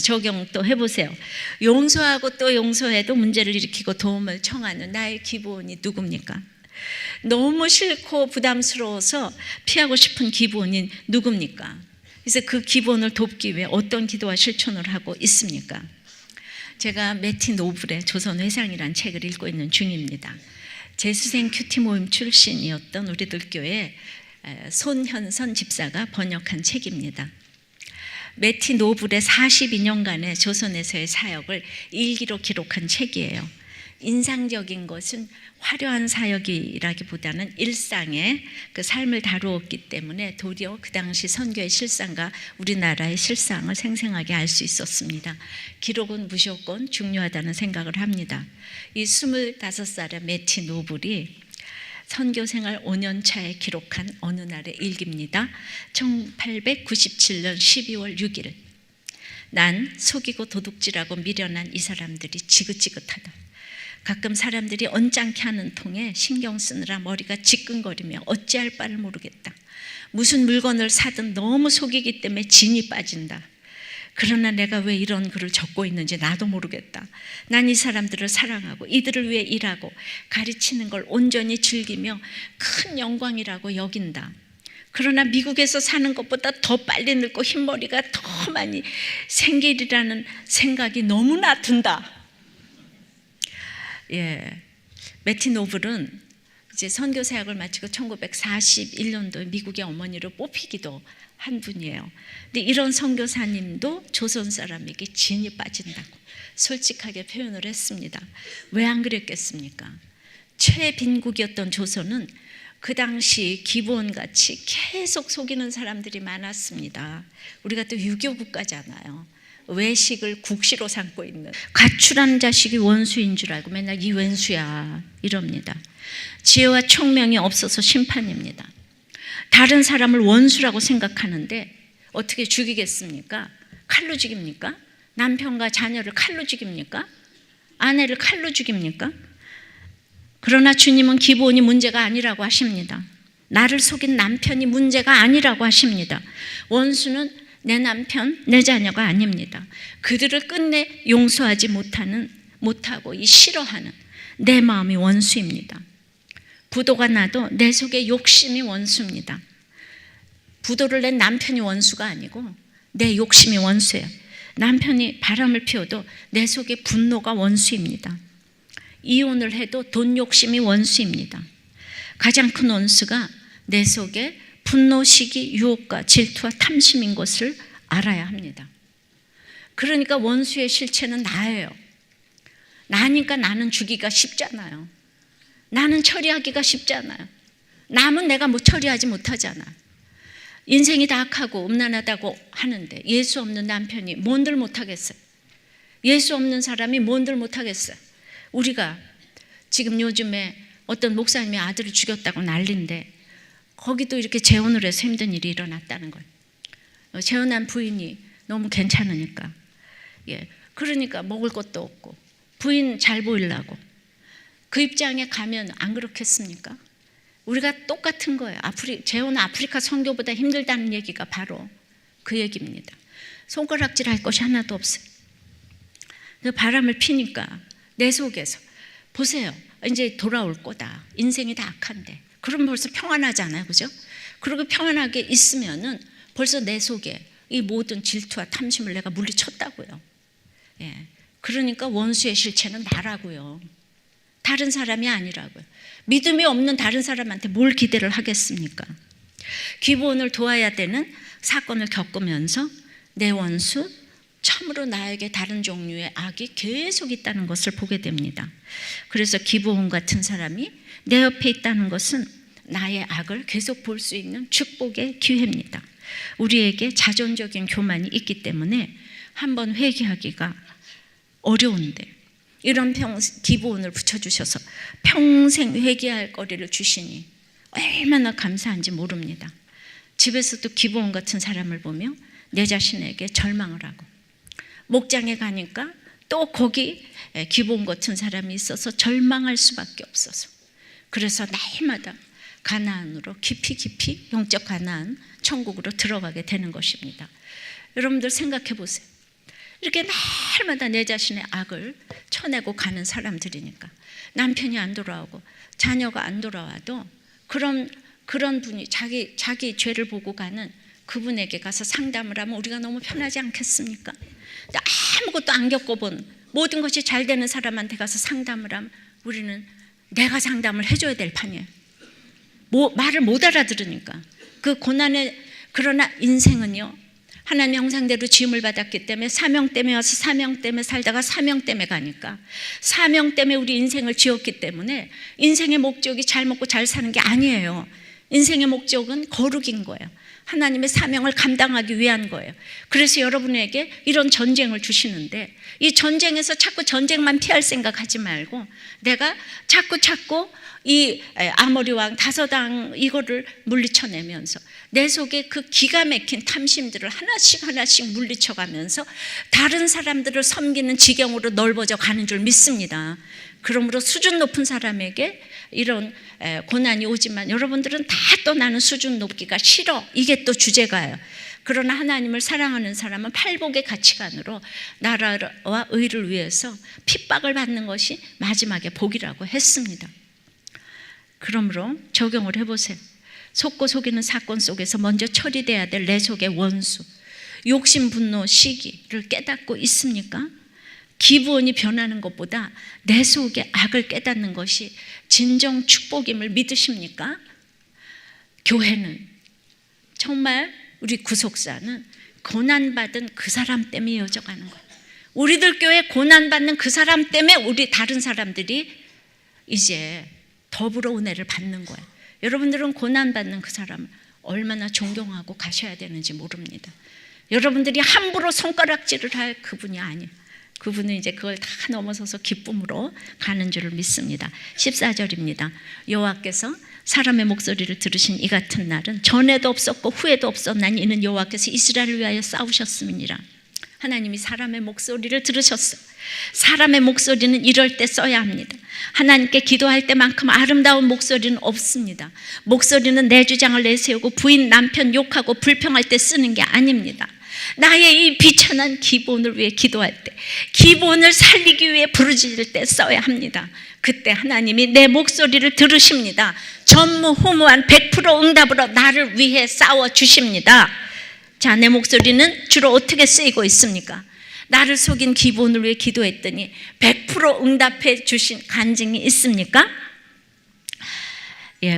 적용 또 해보세요. 용서하고 또 용서해도 문제를 일으키고 도움을 청하는 나의 기부원이 누굽니까? 너무 싫고 부담스러워서 피하고 싶은 기부원이 누굽니까? 그래서 그 기부원을 돕기 위해 어떤 기도와 실천을 하고 있습니까? 제가 매티 노블의 조선회상이라는 책을 읽고 있는 중입니다. 재수생 큐티 모임 출신이었던 우리들 교회 손현선 집사가 번역한 책입니다. 매티 노블의 42년간의 조선에서의 사역을 일기로 기록한 책이에요. 인상적인 것은 화려한 사역이라기보다는 일상의 그 삶을 다루었기 때문에 도리어 그 당시 선교의 실상과 우리나라의 실상을 생생하게 알 수 있었습니다. 기록은 무조건 중요하다는 생각을 합니다. 이 25살의 매티 노블이 선교 생활 5년 차에 기록한 어느 날의 일기입니다. 1897년 12월 6일. 난 속이고 도둑질하고 미련한 이 사람들이 지긋지긋하다. 가끔 사람들이 언짢게 하는 통에 신경 쓰느라 머리가 지끈거리며 어찌할 바를 모르겠다. 무슨 물건을 사든 너무 속이기 때문에 진이 빠진다. 그러나 내가 왜 이런 글을 적고 있는지 나도 모르겠다. 난 이 사람들을 사랑하고 이들을 위해 일하고 가르치는 걸 온전히 즐기며 큰 영광이라고 여긴다. 그러나 미국에서 사는 것보다 더 빨리 늙고 흰머리가 더 많이 생기리라는 생각이 너무나 든다. 매티 노블은 이제 선교 사역을 마치고 1941년도에 미국의 어머니로 뽑히기도 한 분이에요. 근데 이런 선교사님도 조선 사람에게 진이 빠진다고 솔직하게 표현을 했습니다. 왜 안 그랬겠습니까? 최빈국이었던 조선은 그 당시 기본같이 계속 속이는 사람들이 많았습니다. 우리가 또 유교 국가잖아요. 외식을 국시로 삼고 있는, 가출한 자식이 원수인 줄 알고 맨날 이 왼수야 이럽니다. 지혜와 총명이 없어서 심판입니다. 다른 사람을 원수라고 생각하는데 어떻게 죽이겠습니까? 칼로 죽입니까? 남편과 자녀를 칼로 죽입니까? 아내를 칼로 죽입니까? 그러나 주님은 기본이 문제가 아니라고 하십니다. 나를 속인 남편이 문제가 아니라고 하십니다. 원수는 내 남편, 내 자녀가 아닙니다. 그들을 끝내 용서하지 못하고 싫어하는 내 마음이 원수입니다. 부도가 나도 내 속에 욕심이 원수입니다. 부도를 낸 남편이 원수가 아니고 내 욕심이 원수예요. 남편이 바람을 피워도 내 속에 분노가 원수입니다. 이혼을 해도 돈 욕심이 원수입니다. 가장 큰 원수가 내 속에 분노, 시기, 유혹과 질투와 탐심인 것을 알아야 합니다. 그러니까 원수의 실체는 나예요. 나니까 나는 주기가 쉽잖아요. 나는 처리하기가 쉽잖아요. 남은 내가 처리하지 못하잖아. 인생이 다 악하고 음란하다고 하는데 예수 없는 남편이 뭔들 못하겠어요. 예수 없는 사람이 뭔들 못하겠어요. 우리가 지금 요즘에 어떤 목사님이 아들을 죽였다고 난리인데 거기도 이렇게 재혼을 해서 힘든 일이 일어났다는 거예요. 재혼한 부인이 너무 괜찮으니까. 그러니까 먹을 것도 없고 부인 잘 보이려고. 그 입장에 가면 안 그렇겠습니까? 우리가 똑같은 거예요. 재혼 아프리카 선교보다 힘들다는 얘기가 바로 그 얘기입니다. 손가락질 할 것이 하나도 없어요. 바람을 피니까 내 속에서 보세요. 이제 돌아올 거다. 인생이 다 악한데. 그럼 벌써 평안하잖아요. 그죠? 그리고 평안하게 있으면은 벌써 내 속에 이 모든 질투와 탐심을 내가 물리쳤다고요. 그러니까 원수의 실체는 나라고요. 다른 사람이 아니라고요. 믿음이 없는 다른 사람한테 뭘 기대를 하겠습니까? 기본을 도와야 되는 사건을 겪으면서 내 원수, 참으로 나에게 다른 종류의 악이 계속 있다는 것을 보게 됩니다. 그래서 기브온 같은 사람이 내 옆에 있다는 것은 나의 악을 계속 볼 수 있는 축복의 기회입니다. 우리에게 자존적인 교만이 있기 때문에 한번 회개하기가 어려운데 이런 기부원을 붙여주셔서 평생 회개할 거리를 주시니 얼마나 감사한지 모릅니다. 집에서도 기부원 같은 사람을 보며 내 자신에게 절망을 하고, 목장에 가니까 또 거기 기부원 같은 사람이 있어서 절망할 수밖에 없어서, 그래서 날마다 가나안으로 깊이 영적 가나안 천국으로 들어가게 되는 것입니다. 여러분들 생각해 보세요. 이렇게 날마다 내 자신의 악을 쳐내고 가는 사람들이니까 남편이 안 돌아오고 자녀가 안 돌아와도 그런 분이 자기 죄를 보고 가는 그분에게 가서 상담을 하면 우리가 너무 편하지 않겠습니까? 아무것도 안 겪어본 모든 것이 잘 되는 사람한테 가서 상담을 하면 우리는 내가 상담을 해줘야 될 판이에요. 말을 못 알아들으니까. 그 고난의, 그러나 인생은요, 하나님 형상대로 지음을 받았기 때문에 사명 때문에 와서 사명 때문에 살다가 사명 때문에 가니까, 사명 때문에 우리 인생을 지었기 때문에 인생의 목적이 잘 먹고 잘 사는 게 아니에요. 인생의 목적은 거룩인 거예요. 하나님의 사명을 감당하기 위한 거예요. 그래서 여러분에게 이런 전쟁을 주시는데, 이 전쟁에서 자꾸 전쟁만 피할 생각하지 말고 내가 자꾸 이 아모리 왕 다섯왕 이거를 물리쳐내면서 내 속에 그 기가 막힌 탐심들을 하나씩 물리쳐가면서 다른 사람들을 섬기는 지경으로 넓어져 가는 줄 믿습니다. 그러므로 수준 높은 사람에게 이런 고난이 오지만 여러분들은 다 또 나는 수준 높기가 싫어, 이게 또 주제가예요. 그러나 하나님을 사랑하는 사람은 팔복의 가치관으로 나라와 의를 위해서 핍박을 받는 것이 마지막에 복이라고 했습니다. 그러므로 적용을 해보세요. 속고 속이는 사건 속에서 먼저 처리돼야 될 내 속의 원수, 욕심, 분노, 시기를 깨닫고 있습니까? 기부원이 변하는 것보다 내 속의 악을 깨닫는 것이 진정 축복임을 믿으십니까? 교회는 정말, 우리 구속사는 고난받은 그 사람 때문에 이어져가는 거예요. 우리들 교회 고난받는 그 사람 때문에 우리 다른 사람들이 이제 더불어 은혜를 받는 거예요. 여러분들은 고난받는 그 사람을 얼마나 존경하고 가셔야 되는지 모릅니다. 여러분들이 함부로 손가락질을 할 그분이 아니에요. 그분은 이제 그걸 다 넘어서서 기쁨으로 가는 줄을 믿습니다. 14절입니다. 여호와께서 사람의 목소리를 들으신 이 같은 날은 전에도 없었고 후에도 없었나니 이는 여호와께서 이스라엘을 위하여 싸우셨음이니라. 하나님이 사람의 목소리를 들으셨어요. 사람의 목소리는 이럴 때 써야 합니다. 하나님께 기도할 때만큼 아름다운 목소리는 없습니다. 목소리는 내 주장을 내세우고 부인 남편 욕하고 불평할 때 쓰는 게 아닙니다. 나의 이 비천한 기본을 위해 기도할 때, 기본을 살리기 위해 부르짖을 때 써야 합니다. 그때 하나님이 내 목소리를 들으십니다. 전무후무한 100% 응답으로 나를 위해 싸워주십니다. 자, 내 목소리는 주로 어떻게 쓰이고 있습니까? 나를 속인 기본을 위해 기도했더니 100% 응답해 주신 간증이 있습니까?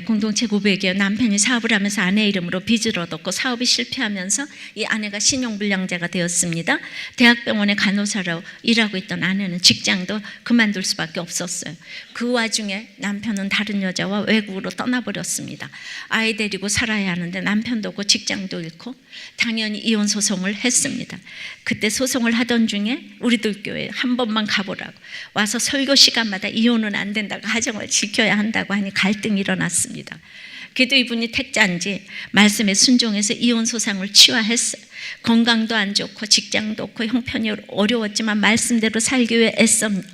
공동체 고백이에요. 남편이 사업을 하면서 아내 이름으로 빚을 얻었고 사업이 실패하면서 이 아내가 신용불량자가 되었습니다. 대학병원에 간호사로 일하고 있던 아내는 직장도 그만둘 수밖에 없었어요. 그 와중에 남편은 다른 여자와 외국으로 떠나버렸습니다. 아이 데리고 살아야 하는데 남편도 없고 직장도 잃고 당연히 이혼 소송을 했습니다. 그때 소송을 하던 중에 우리들 교회 한 번만 가보라고 와서 설교 시간마다 이혼은 안 된다고, 가정을 지켜야 한다고 하니 갈등이 일어났습니다. 그래도 이분이 택자인지 말씀에 순종해서 이혼 소송을 치화했어요. 건강도 안 좋고 직장도 없고 형편이 어려웠지만 말씀대로 살기 위해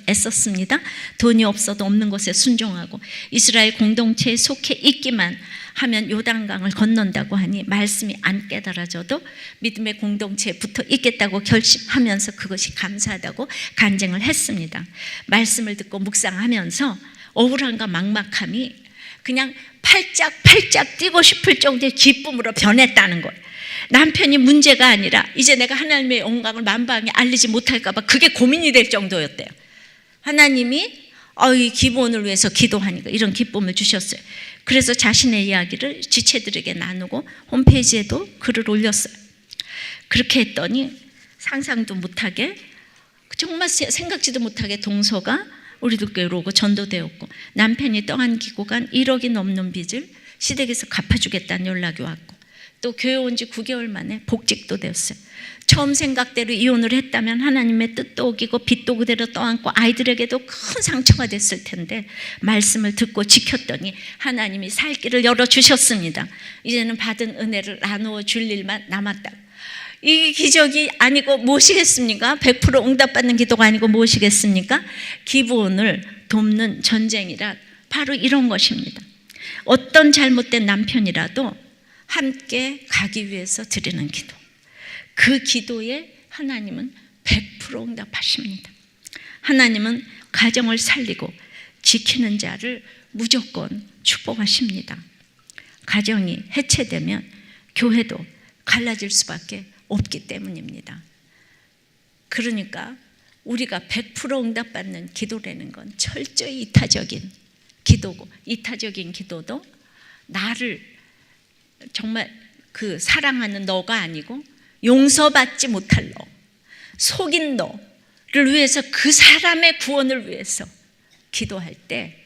애썼습니다. 돈이 없어도 없는 것에 순종하고 이스라엘 공동체에 속해 있기만 하면 요단강을 건넌다고 하니 말씀이 안 깨달아져도 믿음의 공동체에 붙어 있겠다고 결심하면서 그것이 감사하다고 간증을 했습니다. 말씀을 듣고 묵상하면서 억울함과 막막함이 그냥 팔짝 뛰고 싶을 정도의 기쁨으로 변했다는 거예요. 남편이 문제가 아니라 이제 내가 하나님의 영광을 만방에 알리지 못할까 봐 그게 고민이 될 정도였대요. 하나님이 이 기본을 위해서 기도하니까 이런 기쁨을 주셨어요. 그래서 자신의 이야기를 지체들에게 나누고 홈페이지에도 글을 올렸어요. 그렇게 했더니 상상도 못하게, 정말 생각지도 못하게 동서가 우리도 교회로 오고 전도되었고, 남편이 떠안기고 간 1억이 넘는 빚을 시댁에서 갚아주겠다는 연락이 왔고, 또 교회 온 지 9개월 만에 복직도 되었어요. 처음 생각대로 이혼을 했다면 하나님의 뜻도 어기고 빚도 그대로 떠안고 아이들에게도 큰 상처가 됐을 텐데, 말씀을 듣고 지켰더니 하나님이 살 길을 열어주셨습니다. 이제는 받은 은혜를 나누어 줄 일만 남았다. 이 기적이 아니고 무엇이겠습니까? 100% 응답받는 기도가 아니고 무엇이겠습니까? 기부원을 돕는 전쟁이라 바로 이런 것입니다. 어떤 잘못된 남편이라도 함께 가기 위해서 드리는 기도, 그 기도에 하나님은 100% 응답하십니다. 하나님은 가정을 살리고 지키는 자를 무조건 축복하십니다. 가정이 해체되면 교회도 갈라질 수밖에 없기 때문입니다. 그러니까 우리가 100% 응답받는 기도라는 건 철저히 이타적인 기도고, 이타적인 기도도 나를 정말 그 사랑하는 너가 아니고 용서받지 못할 너, 속인 너를 위해서, 그 사람의 구원을 위해서 기도할 때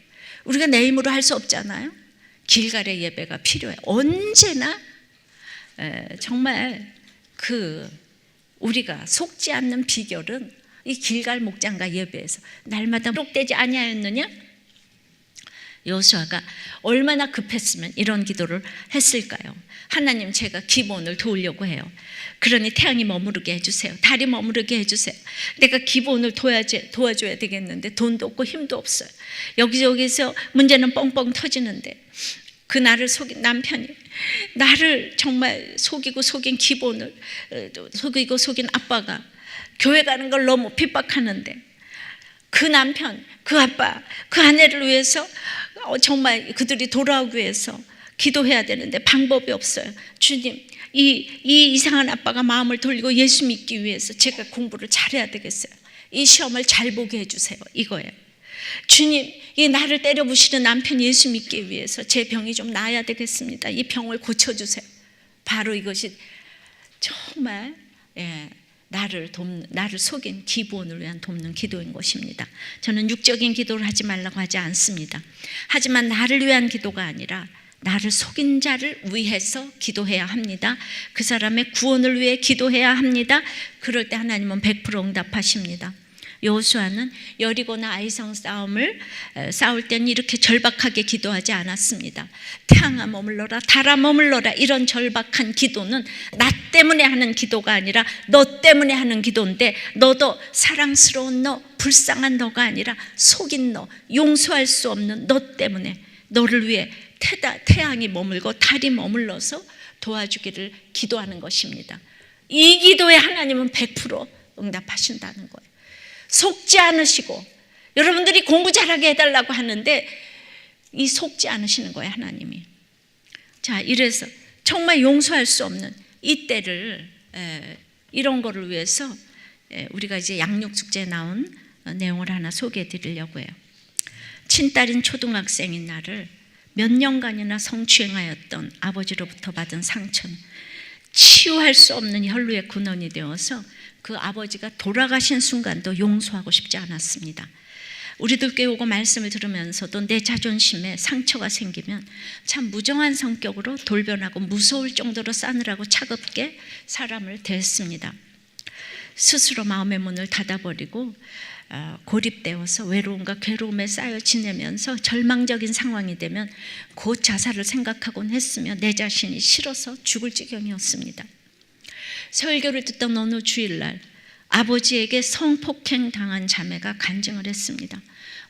우리가 내 힘으로 할 수 없잖아요. 길갈의 예배가 필요해. 언제나 정말 우리가 속지 않는 비결은 이 길갈 목장과 예배에서 날마다 기록되지 아니하였느냐? 여호수아가 얼마나 급했으면 이런 기도를 했을까요? 하나님, 제가 기브온을 도우려고 해요. 그러니 태양이 머무르게 해주세요. 달이 머무르게 해주세요. 내가 기브온을 도와줘야 되겠는데 돈도 없고 힘도 없어요. 여기저기서 문제는 뻥뻥 터지는데, 그 나를 속인 남편이, 나를 정말 속이고 속인 기브온을 속이고 속인 아빠가 교회 가는 걸 너무 핍박하는데, 그 남편, 그 아빠, 그 아내를 위해서 정말 그들이 돌아오기 위해서 기도해야 되는데 방법이 없어요. 주님, 이 이상한 아빠가 마음을 돌리고 예수 믿기 위해서 제가 공부를 잘해야 되겠어요. 이 시험을 잘 보게 해주세요. 이거예요. 주님, 이 나를 때려 부시는 남편 예수 믿기 위해서 제 병이 좀 나아야 되겠습니다. 이 병을 고쳐주세요. 바로 이것이 정말 나를 속인 기브온을 위한 돕는 기도인 것입니다. 저는 육적인 기도를 하지 말라고 하지 않습니다. 하지만 나를 위한 기도가 아니라 나를 속인 자를 위해서 기도해야 합니다. 그 사람의 구원을 위해 기도해야 합니다. 그럴 때 하나님은 100% 응답하십니다. 여호수아는 여리고나 아이성 싸울 때는 이렇게 절박하게 기도하지 않았습니다. 태양아 머물러라, 달아 머물러라, 이런 절박한 기도는 나 때문에 하는 기도가 아니라 너 때문에 하는 기도인데, 너도 사랑스러운 너, 불쌍한 너가 아니라 속인 너, 용서할 수 없는 너 때문에, 너를 위해 태양이 머물고 달이 머물러서 도와주기를 기도하는 것입니다. 이 기도에 하나님은 100% 응답하신다는 거예요. 속지 않으시고, 여러분들이 공부 잘하게 해달라고 하는데 이 속지 않으시는 거예요, 하나님이. 자, 이래서 정말 용서할 수 없는 이 때를, 이런 거를 위해서 우리가 이제 양육축제에 나온 내용을 하나 소개해 드리려고 해요. 친딸인 초등학생인 나를 몇 년간이나 성추행하였던 아버지로부터 받은 상처는 치유할 수 없는 혈루의 근원이 되어서 그 아버지가 돌아가신 순간도 용서하고 싶지 않았습니다. 우리들 교회 오고 말씀을 들으면서도 내 자존심에 상처가 생기면 참 무정한 성격으로 돌변하고 무서울 정도로 싸늘하고 차갑게 사람을 대했습니다. 스스로 마음의 문을 닫아버리고 고립되어서 외로움과 괴로움에 쌓여 지내면서 절망적인 상황이 되면 곧 자살을 생각하곤 했으며 내 자신이 싫어서 죽을 지경이었습니다. 설교를 듣던 어느 주일날 아버지에게 성폭행 당한 자매가 간증을 했습니다.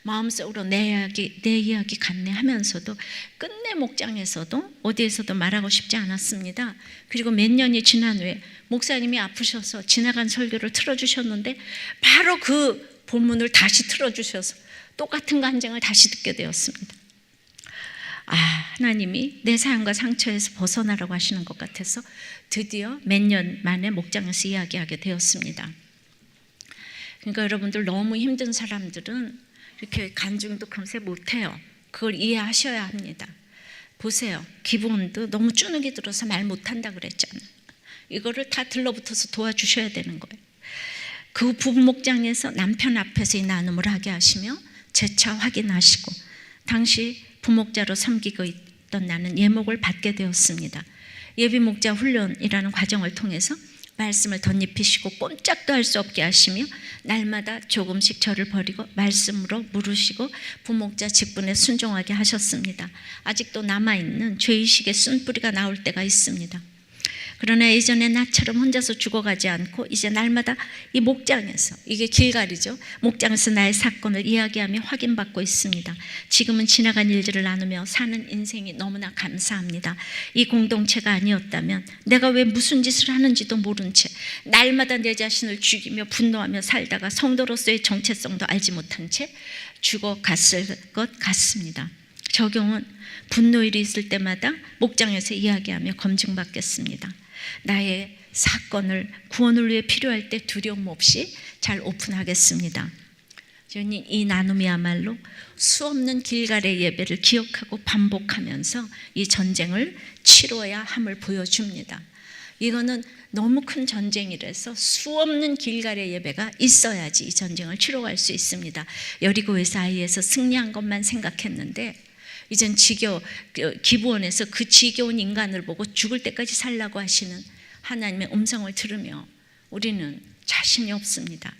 마음속으로 내 이야기 같네 하면서도 끝내 목장에서도 어디에서도 말하고 싶지 않았습니다. 그리고 몇 년이 지난 후에 목사님이 아프셔서 지나간 설교를 틀어주셨는데 바로 그 본문을 다시 틀어주셔서 똑같은 간증을 다시 듣게 되었습니다. 하나님이 내 사연과 상처에서 벗어나라고 하시는 것 같아서 드디어 몇 년 만에 목장에서 이야기하게 되었습니다. 그러니까 여러분들, 너무 힘든 사람들은 이렇게 간증도 금세 못해요. 그걸 이해하셔야 합니다. 보세요, 기브온도 너무 쭈눅이 들어서 말 못한다 그랬잖아요. 이거를 다 들러붙어서 도와주셔야 되는 거예요. 그 부목장에서 남편 앞에서 이 나눔을 하게 하시며 재차 확인하시고, 당시 부목자로 섬기고 나는 예목을 받게 되었습니다. 예비 목자 훈련이라는 과정을 통해서 말씀을 덧입히시고 꼼짝도 할 수 없게 하시며 날마다 조금씩 저를 버리고 말씀으로 물으시고 부목자 직분에 순종하게 하셨습니다. 아직도 남아있는 죄의식의 쓴뿌리가 나올 때가 있습니다. 그러나 예전에 나처럼 혼자서 죽어가지 않고 이제 날마다 이 목장에서, 이게 길갈이죠, 목장에서 나의 사건을 이야기하며 확인받고 있습니다. 지금은 지나간 일들을 나누며 사는 인생이 너무나 감사합니다. 이 공동체가 아니었다면 내가 왜 무슨 짓을 하는지도 모른 채 날마다 내 자신을 죽이며 분노하며 살다가 성도로서의 정체성도 알지 못한 채 죽어갔을 것 같습니다. 적용은 분노일이 있을 때마다 목장에서 이야기하며 검증받겠습니다. 나의 사건을, 구원을 위해 필요할 때 두려움 없이 잘 오픈하겠습니다. 저는 이 나눔이야말로 수없는 길갈의 예배를 기억하고 반복하면서 이 전쟁을 치러야 함을 보여줍니다. 이거는 너무 큰 전쟁이라서 수없는 길갈의 예배가 있어야지 이 전쟁을 치러갈 수 있습니다. 여리고에서 아이에서 승리한 것만 생각했는데 이젠 기브온에서 그 지겨운 인간을 보고 죽을 때까지 살라고 하시는 하나님의 음성을 들으며 우리는 자신이 없습니다.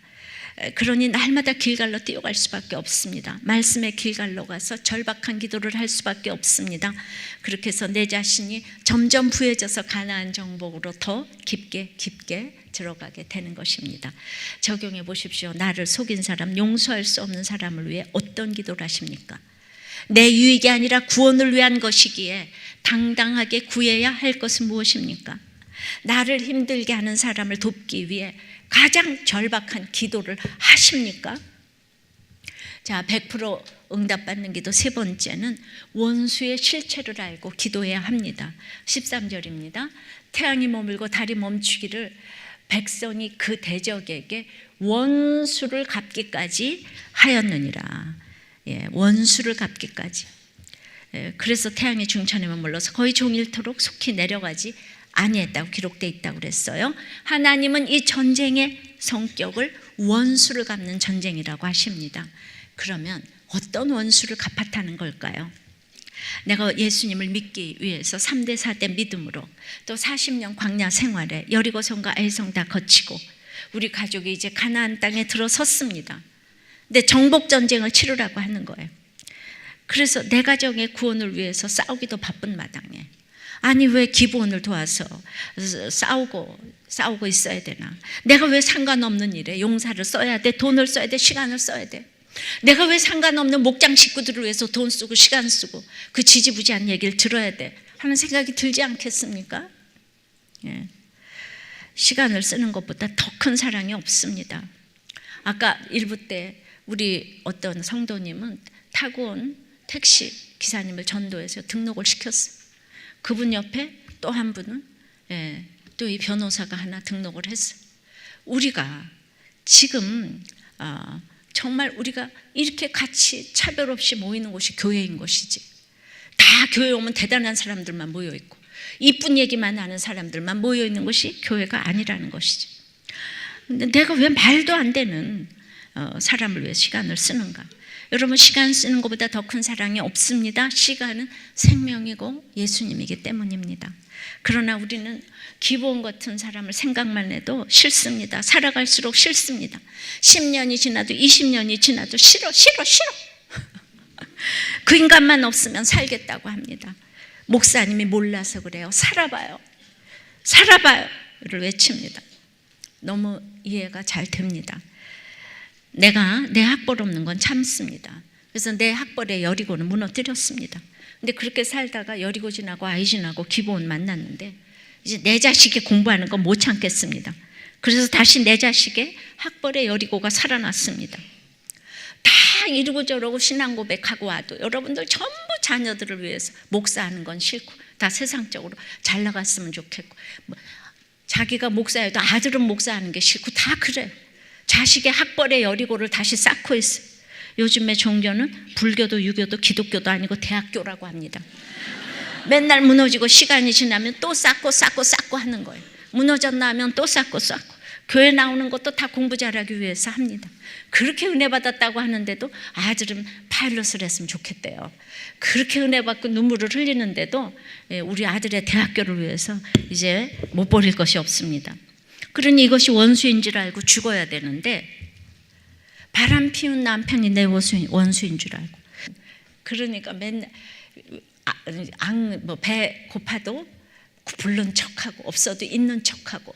그러니 날마다 길갈로 뛰어갈 수밖에 없습니다. 말씀의 길갈로 가서 절박한 기도를 할 수밖에 없습니다. 그렇게 해서 내 자신이 점점 부해져서 가나안 정복으로 더 깊게 들어가게 되는 것입니다. 적용해 보십시오. 나를 속인 사람, 용서할 수 없는 사람을 위해 어떤 기도를 하십니까? 내 유익이 아니라 구원을 위한 것이기에 당당하게 구해야 할 것은 무엇입니까? 나를 힘들게 하는 사람을 돕기 위해 가장 절박한 기도를 하십니까? 자, 100% 응답받는 기도 세 번째는 원수의 실체를 알고 기도해야 합니다. 13절입니다. 태양이 머물고 달이 멈추기를 백성이 그 대적에게 원수를 갚기까지 하였느니라. 원수를 갚기까지. 그래서 태양이 중천에 머물러서 거의 종일토록 속히 내려가지 아니했다고 기록되어 있다고 그랬어요. 하나님은 이 전쟁의 성격을 원수를 갚는 전쟁이라고 하십니다. 그러면 어떤 원수를 갚았다는 걸까요? 내가 예수님을 믿기 위해서 3대 4대 믿음으로 또 40년 광야 생활에 여리고성과 아이성 다 거치고 우리 가족이 이제 가나안 땅에 들어섰습니다. 근데 정복 전쟁을 치르라고 하는 거예요. 그래서 내 가정의 구원을 위해서 싸우기도 바쁜 마당에 아니 왜 기브온을 도와서 싸우고 있어야 되나? 내가 왜 상관없는 일에 용사를 써야 돼? 돈을 써야 돼? 시간을 써야 돼? 내가 왜 상관없는 목장 식구들을 위해서 돈 쓰고 시간 쓰고 그 지지부지한 얘기를 들어야 돼? 하는 생각이 들지 않겠습니까? 시간을 쓰는 것보다 더 큰 사랑이 없습니다. 아까 일부 때 우리 어떤 성도님은 타고 온 택시 기사님을 전도해서 등록을 시켰어요. 그분 옆에 또 한 분은 또 이 변호사가 하나 등록을 했어요. 우리가 지금 정말 우리가 이렇게 같이 차별 없이 모이는 곳이 교회인 것이지. 다 교회 오면 대단한 사람들만 모여 있고 이쁜 얘기만 하는 사람들만 모여 있는 것이 교회가 아니라는 것이지. 근데 내가 왜 말도 안 되는 사람을 위해 시간을 쓰는가? 여러분, 시간 쓰는 것보다 더 큰 사랑이 없습니다. 시간은 생명이고 예수님이기 때문입니다. 그러나 우리는 기브온 같은 사람을 생각만 해도 싫습니다. 살아갈수록 싫습니다. 10년이 지나도 20년이 지나도 싫어. 그 인간만 없으면 살겠다고 합니다. 목사님이 몰라서 그래요. 살아봐요. 를 외칩니다. 너무 이해가 잘 됩니다. 내가 내 학벌 없는 건 참습니다. 그래서 내 학벌의 여리고는 무너뜨렸습니다. 근데 그렇게 살다가 여리고 지나고 아이 지나고 기브온 만났는데 이제 내 자식이 공부하는 건 못 참겠습니다. 그래서 다시 내 자식의 학벌의 여리고가 살아났습니다. 다 이러고 저러고 신앙 고백하고 와도 여러분들 전부 자녀들을 위해서 목사하는 건 싫고 다 세상적으로 잘 나갔으면 좋겠고 자기가 목사여도 아들은 목사하는 게 싫고 다 그래요. 자식의 학벌의 여리고를 다시 쌓고 있어요. 요즘의 종교는 불교도 유교도 기독교도 아니고 대학교라고 합니다. 맨날 무너지고 시간이 지나면 또 쌓고 하는 거예요. 무너졌나 하면 또 쌓고 교회 나오는 것도 다 공부 잘하기 위해서 합니다. 그렇게 은혜 받았다고 하는데도 아들은 파일럿을 했으면 좋겠대요. 그렇게 은혜 받고 눈물을 흘리는데도 우리 아들의 대학교를 위해서 이제 못 버릴 것이 없습니다. 그러니 이것이 원수인 줄 알고 죽어야 되는데 바람 피운 남편이 내 원수인 줄 알고, 그러니까 맨날 배 고파도 부른 척하고 없어도 있는 척하고,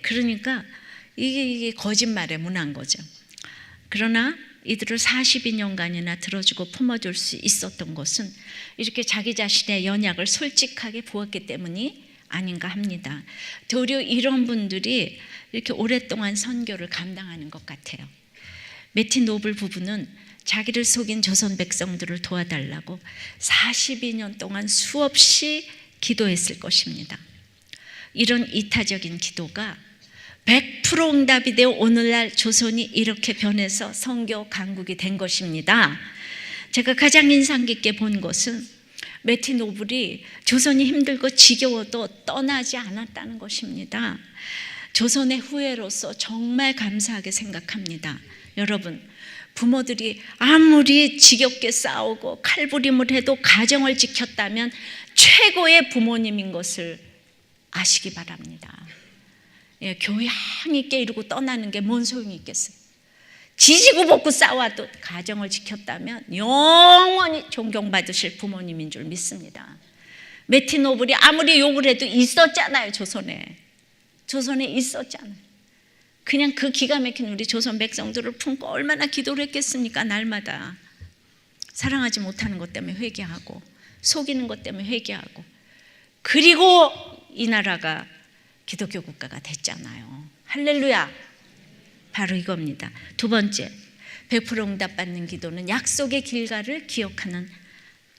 그러니까 이게 거짓말의 문화인 거죠. 그러나 이들을 42년간이나 들어주고 품어줄 수 있었던 것은 이렇게 자기 자신의 연약을 솔직하게 보았기 때문이 아닌가 합니다. 도리어 이런 분들이 이렇게 오랫동안 선교를 감당하는 것 같아요. 매티 노블 부부는 자기를 속인 조선 백성들을 도와달라고 42년 동안 수없이 기도했을 것입니다. 이런 이타적인 기도가 100% 응답이 되어 오늘날 조선이 이렇게 변해서 선교 강국이 된 것입니다. 제가 가장 인상 깊게 본 것은 매티 노블이 조선이 힘들고 지겨워도 떠나지 않았다는 것입니다. 조선의 후예로서 정말 감사하게 생각합니다. 여러분, 부모들이 아무리 지겹게 싸우고 칼부림을 해도 가정을 지켰다면 최고의 부모님인 것을 아시기 바랍니다. 교양 있게 이루고 떠나는 게 뭔 소용이 있겠어요? 지지고 볶고 싸워도 가정을 지켰다면 영원히 존경받으실 부모님인 줄 믿습니다. 매티 노블이 아무리 욕을 해도 있었잖아요. 조선에 있었잖아요. 그냥 그 기가 막힌 우리 조선 백성들을 품고 얼마나 기도를 했겠습니까? 날마다 사랑하지 못하는 것 때문에 회개하고 속이는 것 때문에 회개하고, 그리고 이 나라가 기독교 국가가 됐잖아요. 할렐루야. 바로 이겁니다. 두 번째, 100% 응답받는 기도는 약속의 길가를 기억하는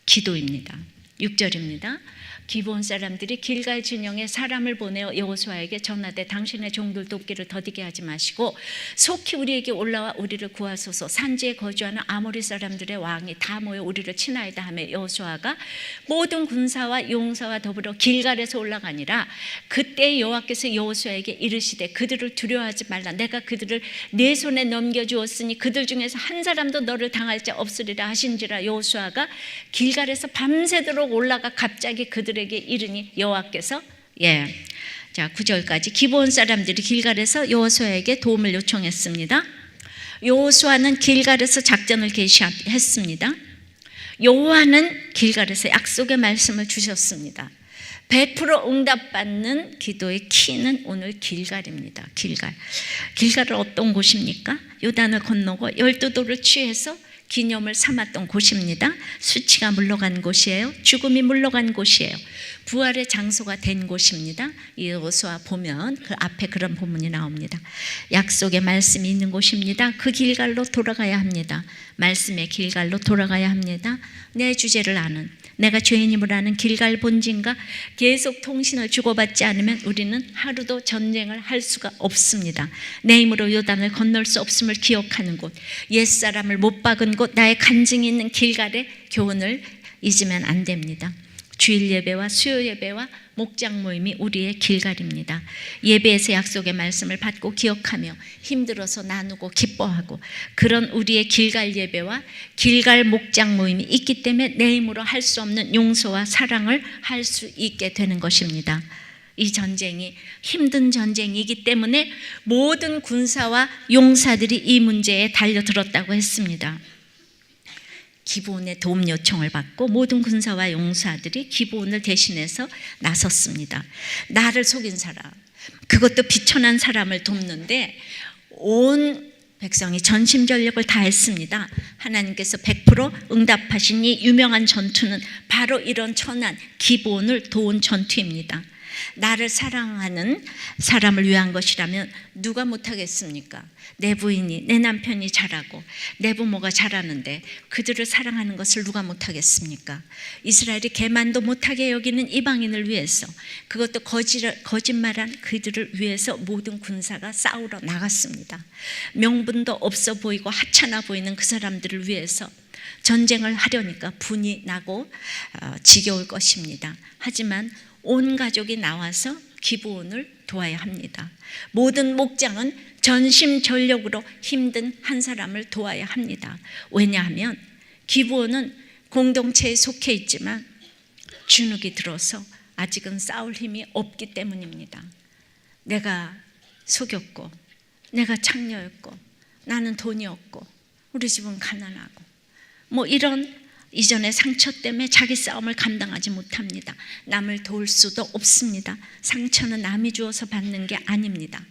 기도입니다. 6절입니다. 기브온 사람들이 길갈 진영에 사람을 보내어 여호수아에게 전하되 당신의 종들 돕기를 더디게 하지 마시고 속히 우리에게 올라와 우리를 구하소서. 산지에 거주하는 아모리 사람들의 왕이 다 모여 우리를 치나이다 하며 여호수아가 모든 군사와 용사와 더불어 길갈에서 올라가니라. 그때 여호와께서 여호수아에게 이르시되 그들을 두려워하지 말라. 내가 그들을 내 손에 넘겨주었으니 그들 중에서 한 사람도 너를 당할 자 없으리라 하신지라. 여호수아가 길갈에서 밤새도록 올라가 갑자기 그들에게 이르니 여호와께서 자 9절까지 기브온 사람들이 길갈에서 여호수아에게 도움을 요청했습니다. 여호수아는 길갈에서 작전을 개시했습니다. 여호와는 길갈에서 약속의 말씀을 주셨습니다. 100% 응답받는 기도의 키는 오늘 길갈입니다. 길갈은 어떤 곳입니까? 요단을 건너고 12도를 취해서 기념을 삼았던 곳입니다. 수치가 물러간 곳이에요. 죽음이 물러간 곳이에요. 부활의 장소가 된 곳입니다. 여호수아 보면 그 앞에 그런 본문이 나옵니다. 약속의 말씀이 있는 곳입니다. 그 길갈로 돌아가야 합니다. 말씀의 길갈로 돌아가야 합니다. 내 주제를 아는, 내가 죄인임을 아는 길갈 본진과 계속 통신을 주고받지 않으면 우리는 하루도 전쟁을 할 수가 없습니다. 내 힘으로 요단을 건널 수 없음을 기억하는 곳, 옛사람을 못 박은 곳, 나의 간증이 있는 길갈의 교훈을 잊으면 안 됩니다. 주일 예배와 수요 예배와 목장 모임이 우리의 길갈입니다. 예배에서 약속의 말씀을 받고 기억하며 힘들어서 나누고 기뻐하고, 그런 우리의 길갈 예배와 길갈 목장 모임이 있기 때문에 내 힘으로 할 수 없는 용서와 사랑을 할 수 있게 되는 것입니다. 이 전쟁이 힘든 전쟁이기 때문에 모든 군사와 용사들이 이 문제에 달려들었다고 했습니다. 기브온의 도움 요청을 받고 모든 군사와 용사들이 기브온을 대신해서 나섰습니다. 나를 속인 사람, 그것도 비천한 사람을 돕는데 온 백성이 전심전력을 다했습니다. 하나님께서 100% 응답하신 이 유명한 전투는 바로 이런 천한 기브온을 도운 전투입니다. 나를 사랑하는 사람을 위한 것이라면 누가 못하겠습니까? 내 부인이, 내 남편이 잘하고 내 부모가 잘하는데 그들을 사랑하는 것을 누가 못하겠습니까? 이스라엘이 개만도 못하게 여기는 이방인을 위해서, 그것도 거짓말한 그들을 위해서 모든 군사가 싸우러 나갔습니다. 명분도 없어 보이고 하찮아 보이는 그 사람들을 위해서 전쟁을 하려니까 분이 나고 지겨울 것입니다. 하지만 온 가족이 나와서 기브온을 도와야 합니다. 모든 목장은 전심전력으로 힘든 한 사람을 도와야 합니다. 왜냐하면 기브온은 공동체에 속해 있지만 주눅이 들어서 아직은 싸울 힘이 없기 때문입니다. 내가 속였고, 내가 창녀였고, 나는 돈이 없고, 우리 집은 가난하고, 뭐 이런 이전의 상처 때문에 자기 싸움을 감당하지 못합니다. 남을 도울 수도 없습니다. 상처는 남이 주어서 받는 게 아닙니다.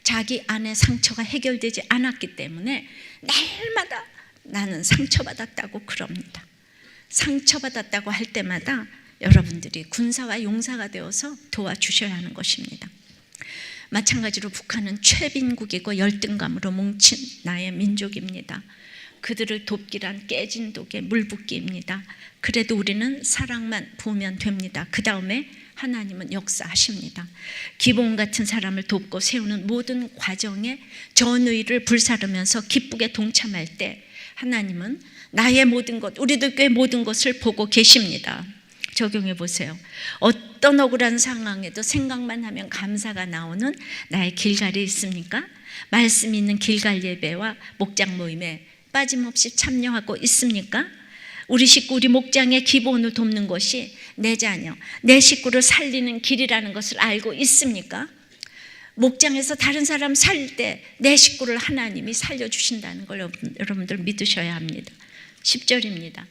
자기 안에 상처가 해결되지 않았기 때문에 날마다 나는 상처받았다고 그럽니다. 상처받았다고 할 때마다 여러분들이 군사와 용사가 되어서 도와주셔야 하는 것입니다. 마찬가지로 북한은 최빈국이고 열등감으로 뭉친 나의 민족입니다. 그들을 돕기란 깨진 독에 물 붓기입니다. 그래도 우리는 사랑만 부으면 됩니다. 그 다음에 하나님은 역사하십니다. 기브온 같은 사람을 돕고 세우는 모든 과정에 전의를 불사르면서 기쁘게 동참할 때 하나님은 나의 모든 것, 우리들 교회 모든 것을 보고 계십니다. 적용해 보세요. 어떤 억울한 상황에도 생각만 하면 감사가 나오는 나의 길갈이 있습니까? 말씀 있는 길갈 예배와 목장 모임에 빠짐없이 참여하고 있습니까? 우리 식구, 우리 목장의 기본을 돕는 것이 내 자녀, 내 식구를 살리는 길이라는 것을 알고 있습니까? 목장에서 다른 사람 살릴 때 내 식구를 하나님이 살려주신다는 걸 여러분들 믿으셔야 합니다. 10절입니다.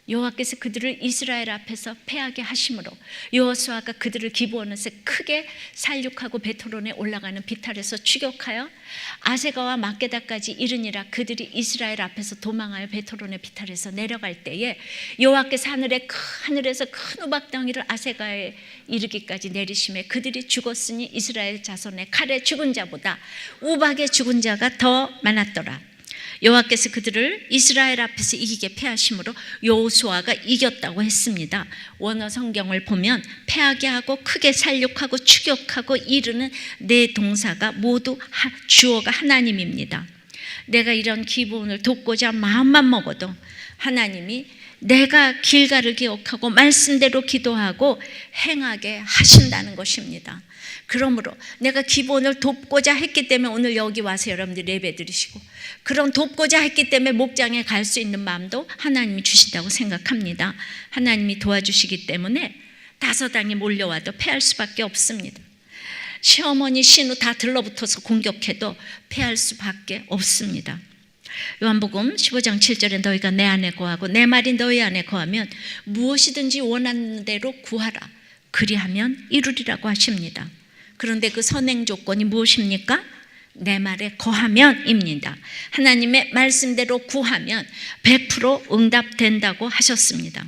여호와께서 그들을 이스라엘 앞에서 패하게 하심으로 여호수아가 그들을 기브온에서 크게 살육하고 베토론에 올라가는 비탈에서 추격하여 아세가와 막게다까지 이르니라. 그들이 이스라엘 앞에서 도망하여 베토론의 비탈에서 내려갈 때에 여호와께서 하늘에서 큰 우박덩이를 아세가에 이르기까지 내리심에 그들이 죽었으니 이스라엘 자손의 칼에 죽은 자보다 우박에 죽은 자가 더 많았더라. 여호와께서 그들을 이스라엘 앞에서 이기게 패하심으로 여호수아가 이겼다고 했습니다. 원어 성경을 보면 패하게 하고 크게 살육하고 추격하고 이르는 네 동사가 모두 주어가 하나님입니다. 내가 이런 기브온을 돕고자 마음만 먹어도 하나님이 내가 길가를 기억하고 말씀대로 기도하고 행하게 하신다는 것입니다. 그러므로 내가 기브온을 돕고자 했기 때문에 오늘 여기 와서 여러분들 예배 드리시고, 그런 돕고자 했기 때문에 목장에 갈 수 있는 마음도 하나님이 주신다고 생각합니다. 하나님이 도와주시기 때문에 다서당이 몰려와도 패할 수밖에 없습니다. 시어머니, 신우 다 들러붙어서 공격해도 패할 수밖에 없습니다. 요한복음 15장 7절에 너희가 내 안에 거하고 내 말이 너희 안에 거하면 무엇이든지 원하는 대로 구하라. 그리하면 이루리라고 하십니다. 그런데 그 선행 조건이 무엇입니까? 내 말에 거하면입니다. 하나님의 말씀대로 구하면 100% 응답된다고 하셨습니다.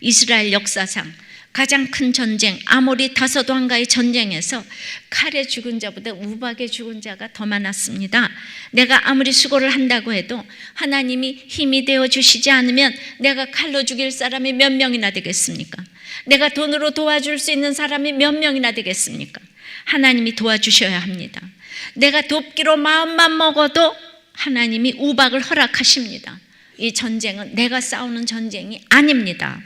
이스라엘 역사상 가장 큰 전쟁, 아모리 다섯 왕가의 전쟁에서 칼에 죽은 자보다 우박에 죽은 자가 더 많았습니다. 내가 아무리 수고를 한다고 해도 하나님이 힘이 되어 주시지 않으면 내가 칼로 죽일 사람이 몇 명이나 되겠습니까? 내가 돈으로 도와줄 수 있는 사람이 몇 명이나 되겠습니까? 하나님이 도와주셔야 합니다. 내가 돕기로 마음만 먹어도 하나님이 우박을 허락하십니다. 이 전쟁은 내가 싸우는 전쟁이 아닙니다.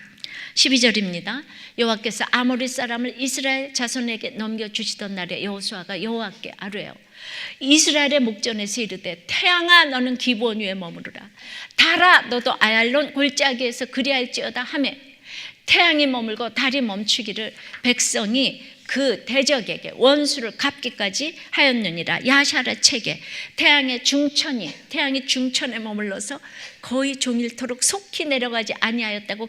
12절입니다. 여호와께서 아모리 사람을 이스라엘 자손에게 넘겨주시던 날에 여호수아가 여호와께 아뢰어 이스라엘의 목전에서 이르되 태양아 너는 기브온 위에 머무르라. 달아 너도 아얄론 골짜기에서 그리할지어다 하매 태양이 머물고 달이 멈추기를 백성이 그 대적에게 원수를 갚기까지 하였느니라. 야샤라 책에 태양이 중천에 머물러서 거의 종일토록 속히 내려가지 아니하였다고